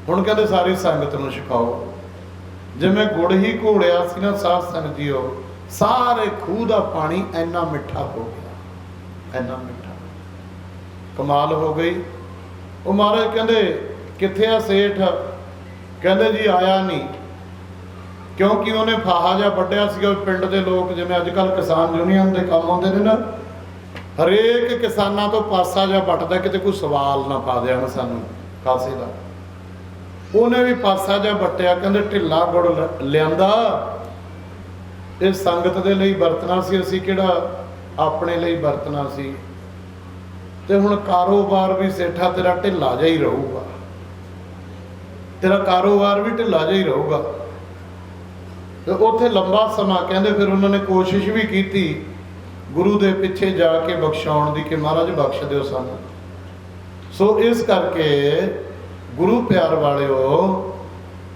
ਹੁਣ ਕਹਿੰਦੇ ਸਾਰੀ ਸੰਗਤ ਨੂੰ ਛਕਾਓ ਜਿਵੇਂ ਗੁੜ ਹੀ ਘੋੜਿਆ ਸੀ ਨਾ ਸਾਧ ਸੰਗਤ ਜੀਓ ਸਾਰੇ ਖੂਹ ਦਾ ਪਾਣੀ ਇੰਨਾ ਮਿੱਠਾ ਹੋ ਗਿਆ ਇੰਨਾ ਮਿੱਠਾ ਕਮਾਲ ਹੋ ਗਈ ਉਹ ਮਹਾਰਾਜ ਕਹਿੰਦੇ ਕਿੱਥੇ ਆ ਸੇਠ ਕਹਿੰਦੇ ਜੀ ਆਇਆ ਨਹੀਂ ਕਿਉਂਕਿ ਉਹਨੇ ਫਾਹਾ ਜਿਹਾ ਵੱਢਿਆ ਸੀਗਾ ਪਿੰਡ ਦੇ ਲੋਕ ਜਿਵੇਂ ਅੱਜ ਕੱਲ੍ਹ ਕਿਸਾਨ ਯੂਨੀਅਨ ਦੇ ਕੰਮ ਆਉਂਦੇ ਨੇ ਨਾ ਹਰੇਕ ਕਿਸਾਨਾਂ ਤੋਂ ਪਾਸਾ ਜਿਹਾ ਵੱਟਦਾ ਕਿਤੇ ਕੋਈ ਸਵਾਲ ਨਾ ਪਾ ਦੇਣ ਸਾਨੂੰ ਕਾਸੇ ਦਾ ਉਹਨੇ ਵੀ ਪਾਸਾ ਜਿਹਾ ਵੱਟਿਆ ਕਹਿੰਦੇ ਢਿੱਲਾ ਗੁੜ ਲਿਆਂਦਾ ਇਹ ਸੰਗਤ ਦੇ ਲਈ ਵਰਤਣਾ ਸੀ ਅਸੀਂ ਕਿਹੜਾ ਆਪਣੇ ਲਈ ਵਰਤਣਾ ਸੀ ਤੇ ਹੁਣ ਕਾਰੋਬਾਰ ਵੀ ਸੇਠਾ ਤੇਰਾ ਢਿੱਲਾ ਜਿਹਾ ਹੀ ਰਹੂਗਾ तेरा कारोबार भी ढिला जिहा ही रहूगा। तो उत्थे लंबा समा कहते फिर उन्होंने कोशिश भी की गुरु के पिछे जाके बख्शाउण की कि महाराज बख्श दिओ सानू। सो इस करके गुरु प्यार वालिओ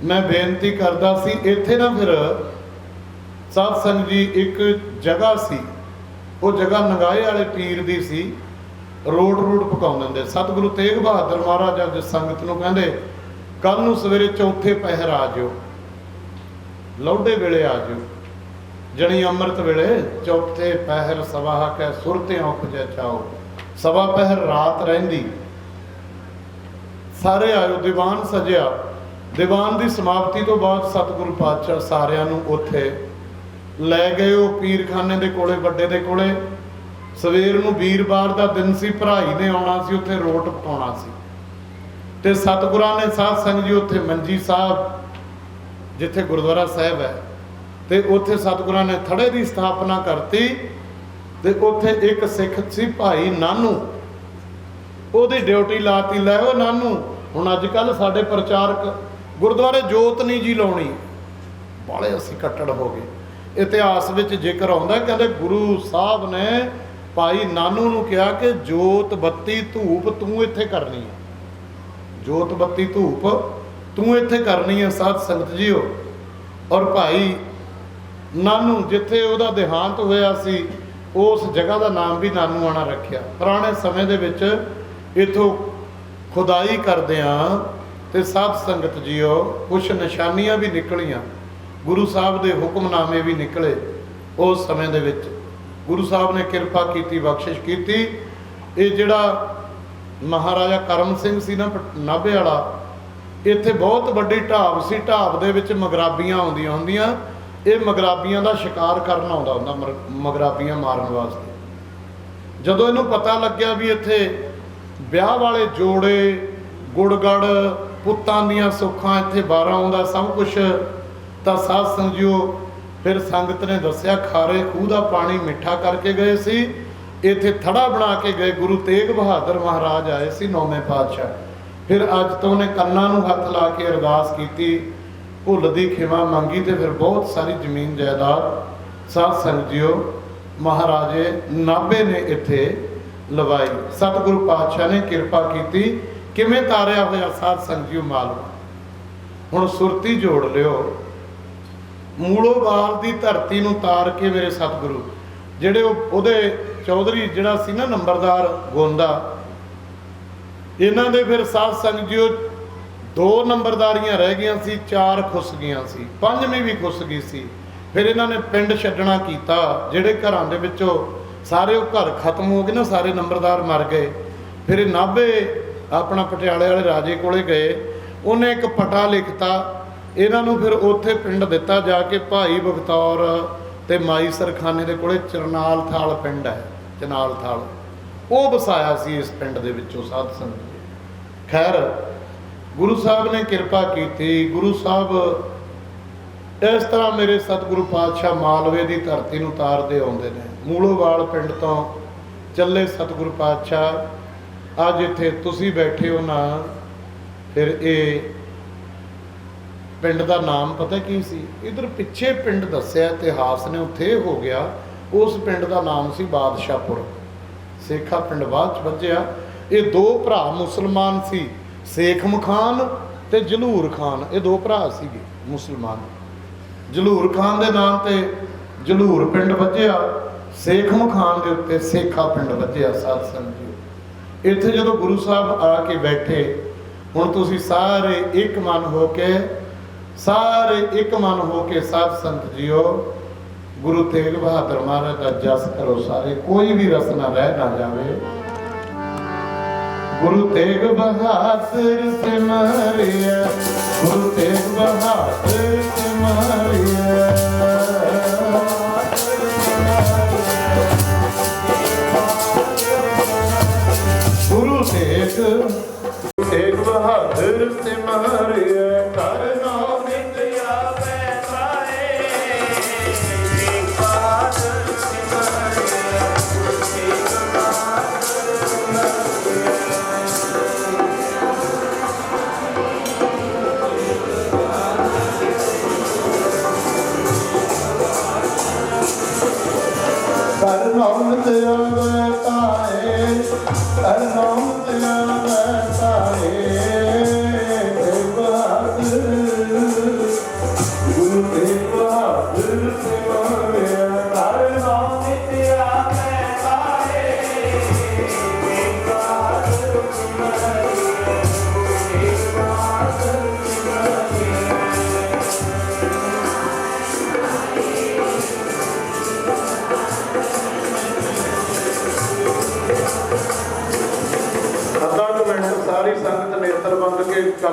मैं बेनती करदा सी, इत्थे ना फिर साध संगत जी एक जगह सी, वो जगह नगाहे वाले पीर दी सी, रोड रोड पकाउंदे हुंदे। सतगुरु तेग बहादुर महाराज अज संगत नूं कहंदे कल नूं सवेरे चौथे पहर आ जाओ, लौडे वेले आ जाओ, जनी अमृत वेले चौथे पहर सवा कै सुरते उपजै चाओ, सवा पहर रात रहिंदी सारे आयो। दीवान सजिया, दीवान की समाप्ति तो बाद सतगुरु पातशाह सारिਆਂ ਨੂੰ ਉੱਥੇ ਲੈ गए। वो पीरखाने के कोले ਵੱਡੇ ਦੇ ਕੋਲੇ सवेर ਨੂੰ ਵੀਰਵਾਰ ਦਾ ਦਿਨ ਸੀ, ਭਰਾਈ ने ਆਉਣਾ ਸੀ ਉੱਥੇ ਰੋਟ ਪਕਾਉਣਾ ਸੀ। ਤੇ ਸਤਿਗੁਰਾਂ ਨੇ ਸਾਧ ਸੰਗਤ ਜੀ ਉੱਥੇ ਮੰਜੀ ਸਾਹਿਬ ਜਿੱਥੇ ਗੁਰਦੁਆਰਾ ਸਾਹਿਬ ਹੈ ਤੇ ਉੱਥੇ ਸਤਿਗੁਰਾਂ ਨੇ ਥੜੇ ਦੀ ਸਥਾਪਨਾ ਕਰਤੀ। ਤੇ ਉੱਥੇ ਇੱਕ ਸਿੱਖ ਸੀ ਭਾਈ ਨਾਨੂ, ਉਹਦੀ ਡਿਊਟੀ ਲਾਤੀ, ਲੈ ਉਹ ਨਾਨੂ ਹੁਣ ਅੱਜ ਕੱਲ੍ਹ ਸਾਡੇ ਪ੍ਰਚਾਰਕ ਗੁਰਦੁਆਰੇ ਜੋਤ ਨਹੀਂ ਜੀ ਲਾਉਣੀ, ਬਾਲੇ ਅਸੀਂ ਕੱਟੜ ਹੋ ਗਏ। ਇਤਿਹਾਸ ਵਿੱਚ ਜ਼ਿਕਰ ਆਉਂਦਾ ਕਹਿੰਦੇ ਗੁਰੂ ਸਾਹਿਬ ਨੇ ਭਾਈ ਨਾਨੂ ਨੂੰ ਕਿਹਾ ਕਿ ਜੋਤ ਬੱਤੀ ਧੂਪ ਤੂੰ ਇੱਥੇ ਕਰਨੀ ਹੈ, ਜੋਤ ਬੱਤੀ ਧੂਪ ਤੂੰ ਇੱਥੇ ਕਰਨੀ ਹੈ ਸਾਧ ਸੰਗਤ ਜੀਓ। ਔਰ ਭਾਈ ਨਾਨੂ ਜਿੱਥੇ ਉਹਦਾ ਦੇਹਾਂਤ ਹੋਇਆ ਸੀ ਉਸ ਜਗ੍ਹਾ ਦਾ ਨਾਮ ਵੀ ਨਾਨੂ ਆਣਾ ਰੱਖਿਆ। ਪੁਰਾਣੇ ਸਮੇਂ ਦੇ ਵਿੱਚ ਇੱਥੋਂ ਖੁਦਾਈ ਕਰਦਿਆਂ ਤੇ ਸਾਧ ਸੰਗਤ ਜੀਓ ਕੁਛ ਨਿਸ਼ਾਨੀਆਂ ਵੀ ਨਿਕਲੀਆਂ, ਗੁਰੂ ਸਾਹਿਬ ਦੇ ਹੁਕਮਨਾਮੇ ਵੀ ਨਿਕਲੇ। ਉਸ ਸਮੇਂ ਦੇ ਵਿੱਚ ਗੁਰੂ ਸਾਹਿਬ ਨੇ ਕਿਰਪਾ ਕੀਤੀ, ਬਖਸ਼ਿਸ਼ ਕੀਤੀ। ਇਹ ਜਿਹੜਾ ਮਹਾਰਾਜਾ ਕਰਮ ਸਿੰਘ ਸੀ ਨਾ ਨਾਭੇ ਵਾਲਾ, ਇੱਥੇ ਬਹੁਤ ਵੱਡੀ ਢਾਬ ਸੀ, ਢਾਬ ਦੇ ਵਿੱਚ ਮਗਰਾਬੀਆਂ ਆਉਂਦੀਆਂ ਹੁੰਦੀਆਂ, ਇਹ ਮਗਰਾਬੀਆਂ ਦਾ ਸ਼ਿਕਾਰ ਕਰਨ ਆਉਂਦਾ ਹੁੰਦਾ, ਮਗਰਾਬੀਆਂ ਮਾਰਨ ਵਾਸਤੇ। ਜਦੋਂ ਇਹਨੂੰ ਪਤਾ ਲੱਗਿਆ ਵੀ ਇੱਥੇ ਵਿਆਹ ਵਾਲੇ ਜੋੜੇ, ਗੁੜਗੜ, ਪੁੱਤਾਂ ਦੀਆਂ ਸੁੱਖਾਂ ਇੱਥੇ 12 ਆਉਂਦਾ ਸਭ ਕੁਛ, ਤਾਂ ਸਾਧ ਸੰਗਤ ਜੀਓ ਫਿਰ ਸੰਗਤ ਨੇ ਦੱਸਿਆ ਖਾਰੇ ਖੂਹ ਦਾ ਪਾਣੀ ਮਿੱਠਾ ਕਰਕੇ ਗਏ ਸੀ, ਇੱਥੇ ਥੜਾ ਬਣਾ ਕੇ ਗਏ। ਗੁਰੂ ਤੇਗ ਬਹਾਦਰ ਮਹਾਰਾਜ ਆਏ ਸੀ 9ਵੇਂ ਪਾਤਸ਼ਾਹ। ਫਿਰ ਅੱਜ ਤੋਂ ਉਹਨੇ ਕੰਨਾਂ ਨੂੰ ਹੱਥ ਲਾ ਕੇ ਅਰਦਾਸ ਕੀਤੀ, ਭੁੱਲ ਦੀ ਖਿਮਾ ਮੰਗੀ, ਤੇ ਫਿਰ ਬਹੁਤ ਸਾਰੀ ਜ਼ਮੀਨ ਜਾਇਦਾਦ ਸਾਧ ਸੰਗਤ ਜੀਓ ਮਹਾਰਾਜੇ ਨਾਭੇ ਨੇ ਇੱਥੇ ਲਵਾਈ। ਸਤਿਗੁਰੂ ਪਾਤਸ਼ਾਹ ਨੇ ਕਿਰਪਾ ਕੀਤੀ। ਕਿਵੇਂ ਤਾਰਿਆ ਹੋਇਆ ਸਾਧ ਸੰਗਤ ਜੀਓ ਮਾਲਵਾ। ਹੁਣ ਸੁਰਤੀ ਜੋੜ ਲਿਓ, ਮੂਲੋਵਾਲ ਦੀ ਧਰਤੀ ਨੂੰ ਤਾਰ ਕੇ ਮੇਰੇ ਸਤਿਗੁਰੂ ਜਿਹੜੇ ਉਹਦੇ ਚੌਧਰੀ ਜਿਹੜਾ ਸੀ ਨਾ ਨੰਬਰਦਾਰ ਗੋਂਦਾ, ਇਹਨਾਂ ਦੇ ਫਿਰ ਸਾਧ ਸੰਗਤ ਜੀਓ 2 ਨੰਬਰਦਾਰੀਆਂ ਰਹਿ ਗਈਆਂ ਸੀ, 4 ਖੁੱਸ ਗਈਆਂ ਸੀ, 5ਵੀਂ ਵੀ ਖੁੱਸ ਗਈ ਸੀ। ਫਿਰ ਇਹਨਾਂ ਨੇ ਪਿੰਡ ਛੱਡਣਾ ਕੀਤਾ, ਜਿਹੜੇ ਘਰਾਂ ਦੇ ਵਿੱਚੋਂ ਸਾਰੇ ਉਹ ਘਰ ਖਤਮ ਹੋ ਗਏ ਨਾ, ਸਾਰੇ ਨੰਬਰਦਾਰ ਮਰ ਗਏ। ਫਿਰ ਇਹ ਨਾਭੇ ਆਪਣਾ ਪਟਿਆਲੇ ਵਾਲੇ ਰਾਜੇ ਕੋਲੇ ਗਏ, ਉਹਨੇ ਇੱਕ ਪਟਾ ਲਿਖਤਾ ਇਹਨਾਂ ਨੂੰ, ਫਿਰ ਉੱਥੇ ਪਿੰਡ ਦਿੱਤਾ ਜਾ ਕੇ ਭਾਈ ਬਖਤੌਰ ਤੇ ਮਾਈ ਸਰਖਾਨੇ ਦੇ ਕੋਲੇ ਚਰਨਾਲ ਥਾਲ ਪਿੰਡ ਹੈ, ਚਨਾਲ ਥਾਲ, ਉਹ ਵਸਾਇਆ ਸੀ ਇਸ ਪਿੰਡ ਦੇ ਵਿੱਚੋਂ ਸਾਧ ਸੰਗਤ। ਖੈਰ ਗੁਰੂ ਸਾਹਿਬ ਨੇ ਕਿਰਪਾ ਕੀਤੀ। ਗੁਰੂ ਸਾਹਿਬ ਇਸ ਤਰ੍ਹਾਂ ਮੇਰੇ ਸਤਿਗੁਰੂ ਪਾਤਸ਼ਾਹ ਮਾਲਵੇ ਦੀ ਧਰਤੀ ਨੂੰ ਤਾਰਦੇ ਆਉਂਦੇ ਨੇ। ਮੂਲੋਵਾਲ ਪਿੰਡ ਤੋਂ ਚੱਲੇ ਸਤਿਗੁਰੂ ਪਾਤਸ਼ਾਹ, ਅੱਜ ਇੱਥੇ ਤੁਸੀਂ ਬੈਠੇ ਹੋ ਨਾ, ਫਿਰ ਇਹ ਪਿੰਡ ਦਾ ਨਾਮ ਪਤਾ ਕੀ ਸੀ? ਇਧਰ ਪਿੱਛੇ ਪਿੰਡ ਦੱਸਿਆ ਇਤਿਹਾਸ ਨੇ, ਉੱਥੇ ਹੋ ਗਿਆ, ਉਸ ਪਿੰਡ ਦਾ ਨਾਮ ਸੀ ਬਾਦਸ਼ਾਹਪੁਰ। ਸੇਖਾ ਪਿੰਡ ਬਾਅਦ 'ਚ ਵੱਜਿਆ। ਇਹ 2 ਭਰਾ ਮੁਸਲਮਾਨ ਸੀ, ਸੇਖਮ ਖਾਨ ਤੇ ਜਲੂਰ ਖਾਨ, ਇਹ 2 ਭਰਾ ਸੀਗੇ ਮੁਸਲਮਾਨ। ਜਲੂਰ ਖਾਨ ਦੇ ਨਾਮ ਤੇ ਜਲੂਰ ਪਿੰਡ ਵੱਜਿਆ, ਸੇਖਮ ਖਾਨ ਦੇ ਉੱਤੇ ਸੇਖਾ ਪਿੰਡ ਵੱਜਿਆ। ਸਾਧ ਸੰਗਤ ਜੀ ਇੱਥੇ ਜਦੋਂ ਗੁਰੂ ਸਾਹਿਬ ਆ ਕੇ ਬੈਠੇ, ਹੁਣ ਤੁਸੀਂ ਸਾਰੇ ਇੱਕ ਮਨ ਹੋ ਕੇ, ਸਾਰੇ ਇੱਕ ਮਨ ਹੋ ਕੇ ਸਾਧ ਸੰਗਤ ਜੀਓ ਗੁਰੂ ਤੇਗ ਬਹਾਦਰ ਮਹਾਰਾਜ ਦਾ ਜਸ ਕਰੋ ਸਾਰੇ, ਕੋਈ ਵੀ ਰਸ ਨਾ ਰਹਿ ਨਾ ਜਾਵੇ। ਗੁਰੂ ਤੇਗ ਬਹਾਦਰ ਸਿਮਰਿਆ, ਗੁਰੂ ਤੇਗ ਬਹਾਦਰ ਸਿਮਰਿਆ, ਗੁਰੂ ਤੇਗ ਬਹਾਦਰ ਸਿਮਰਿਆ, ਕਰ ਨਾਮ ਨਿਤ ਆਵੇ ਪਾਏ, ਤੇਗ ਬਹਾਦਰ ਸਿਮਰਿਆ, ਗੁਰੂ ਤੇਗ ਬਹਾਦਰ ਸਿਮਰਿਆ।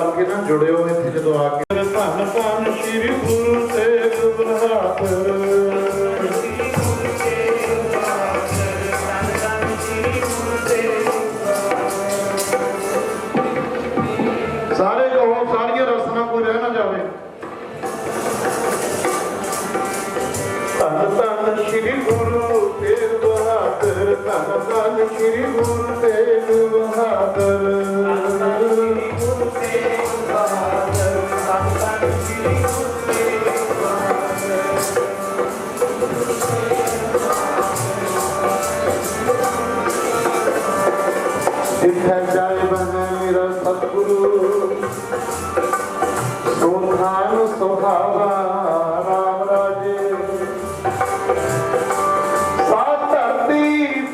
ਕਰਕੇ ਨਾ ਜੁੜਿਓ ਇੱਥੇ ਜਦੋਂ ਆ ਕੇ। ਧੰਨ ਧੰਨ ਸ਼੍ਰੀ ਗੁਰੂ ਤੇਗ ਬਹਾਦਰ, ਸਾਰੇ ਕਹੋ, ਸਾਰੀਆਂ ਰਸਨਾ ਕੋਈ ਰਹਿ ਨਾ ਜਾਵੇ। ਧੰਨ ਧੰਨ ਸ਼੍ਰੀ ਗੁਰੂ ਤੇਗ ਬਹਾਦਰ, ਧੰਨ ਧੰਨ ਸ਼੍ਰੀ ਗੁਰੂ ਤੇਗ ਬਹਾਦਰ, ਗੁਰੂ ਤੇਗ ਬਹਾਦਰ, ਧੰਨ ਧੰਨ ਸ਼੍ਰੀ ਗੁਰੂ ਤੇਗ ਬਹਾਦਰ। ਜਿੱਥੇ ਜਾਏ ਬਨੇ ਮੇਰਾ ਸਤਿਗੁਰੂ, ਸੋਧਾਨ ਸੁਹਾਵਾ ਰਾਮ ਰਾਜੇ। ਸਾਧ ਧਰਤੀ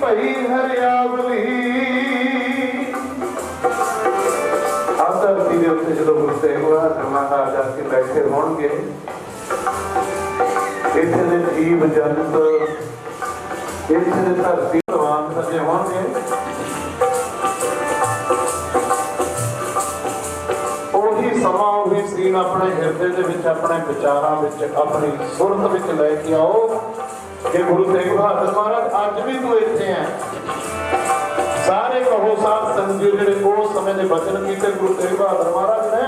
ਭਈ ਹਰਿਆਵਲੀ, ਆਹ ਧਰਤੀ ਦੇ ਉੱਤੇ ਜਦੋਂ ਗੁਰੂ ਤੇਗ ਬਹਾਦਰ ਮਹਾਰਾਜ ਆ ਕੇ ਬੈਠੇ ਹੋਣਗੇ, ਇੱਥੇ ਦੇ ਜੀਵ ਜੰਤ, ਇੱਥੇ ਦੇ ਧਰਤੀ ਭਗਵਾਨ ਸੱਜੇ ਹੋਣਗੇ, ਉਹੀ ਸਮਾਂ ਉਹੀ ਸੀਨ ਆਪਣੇ ਹਿਰਦੇ ਦੇ ਵਿੱਚ, ਆਪਣੇ ਵਿਚਾਰਾਂ ਵਿੱਚ, ਆਪਣੀ ਸੁਰਤ ਵਿੱਚ ਲੈ ਕੇ ਆਓ ਕਿ ਗੁਰੂ ਤੇਗ ਬਹਾਦਰ ਮਹਾਰਾਜ ਅੱਜ ਵੀ ਤੂੰ ਇੱਥੇ ਹੈ। ਸਾਰੇ ਕਹੋ ਸਾਧ ਸੰਗਤ ਜਿਹੜੇ ਉਸ ਸਮੇਂ ਦੇ ਬਚਨ ਕੀਤੇ ਗੁਰੂ ਤੇਗ ਬਹਾਦਰ ਮਹਾਰਾਜ ਨੇ,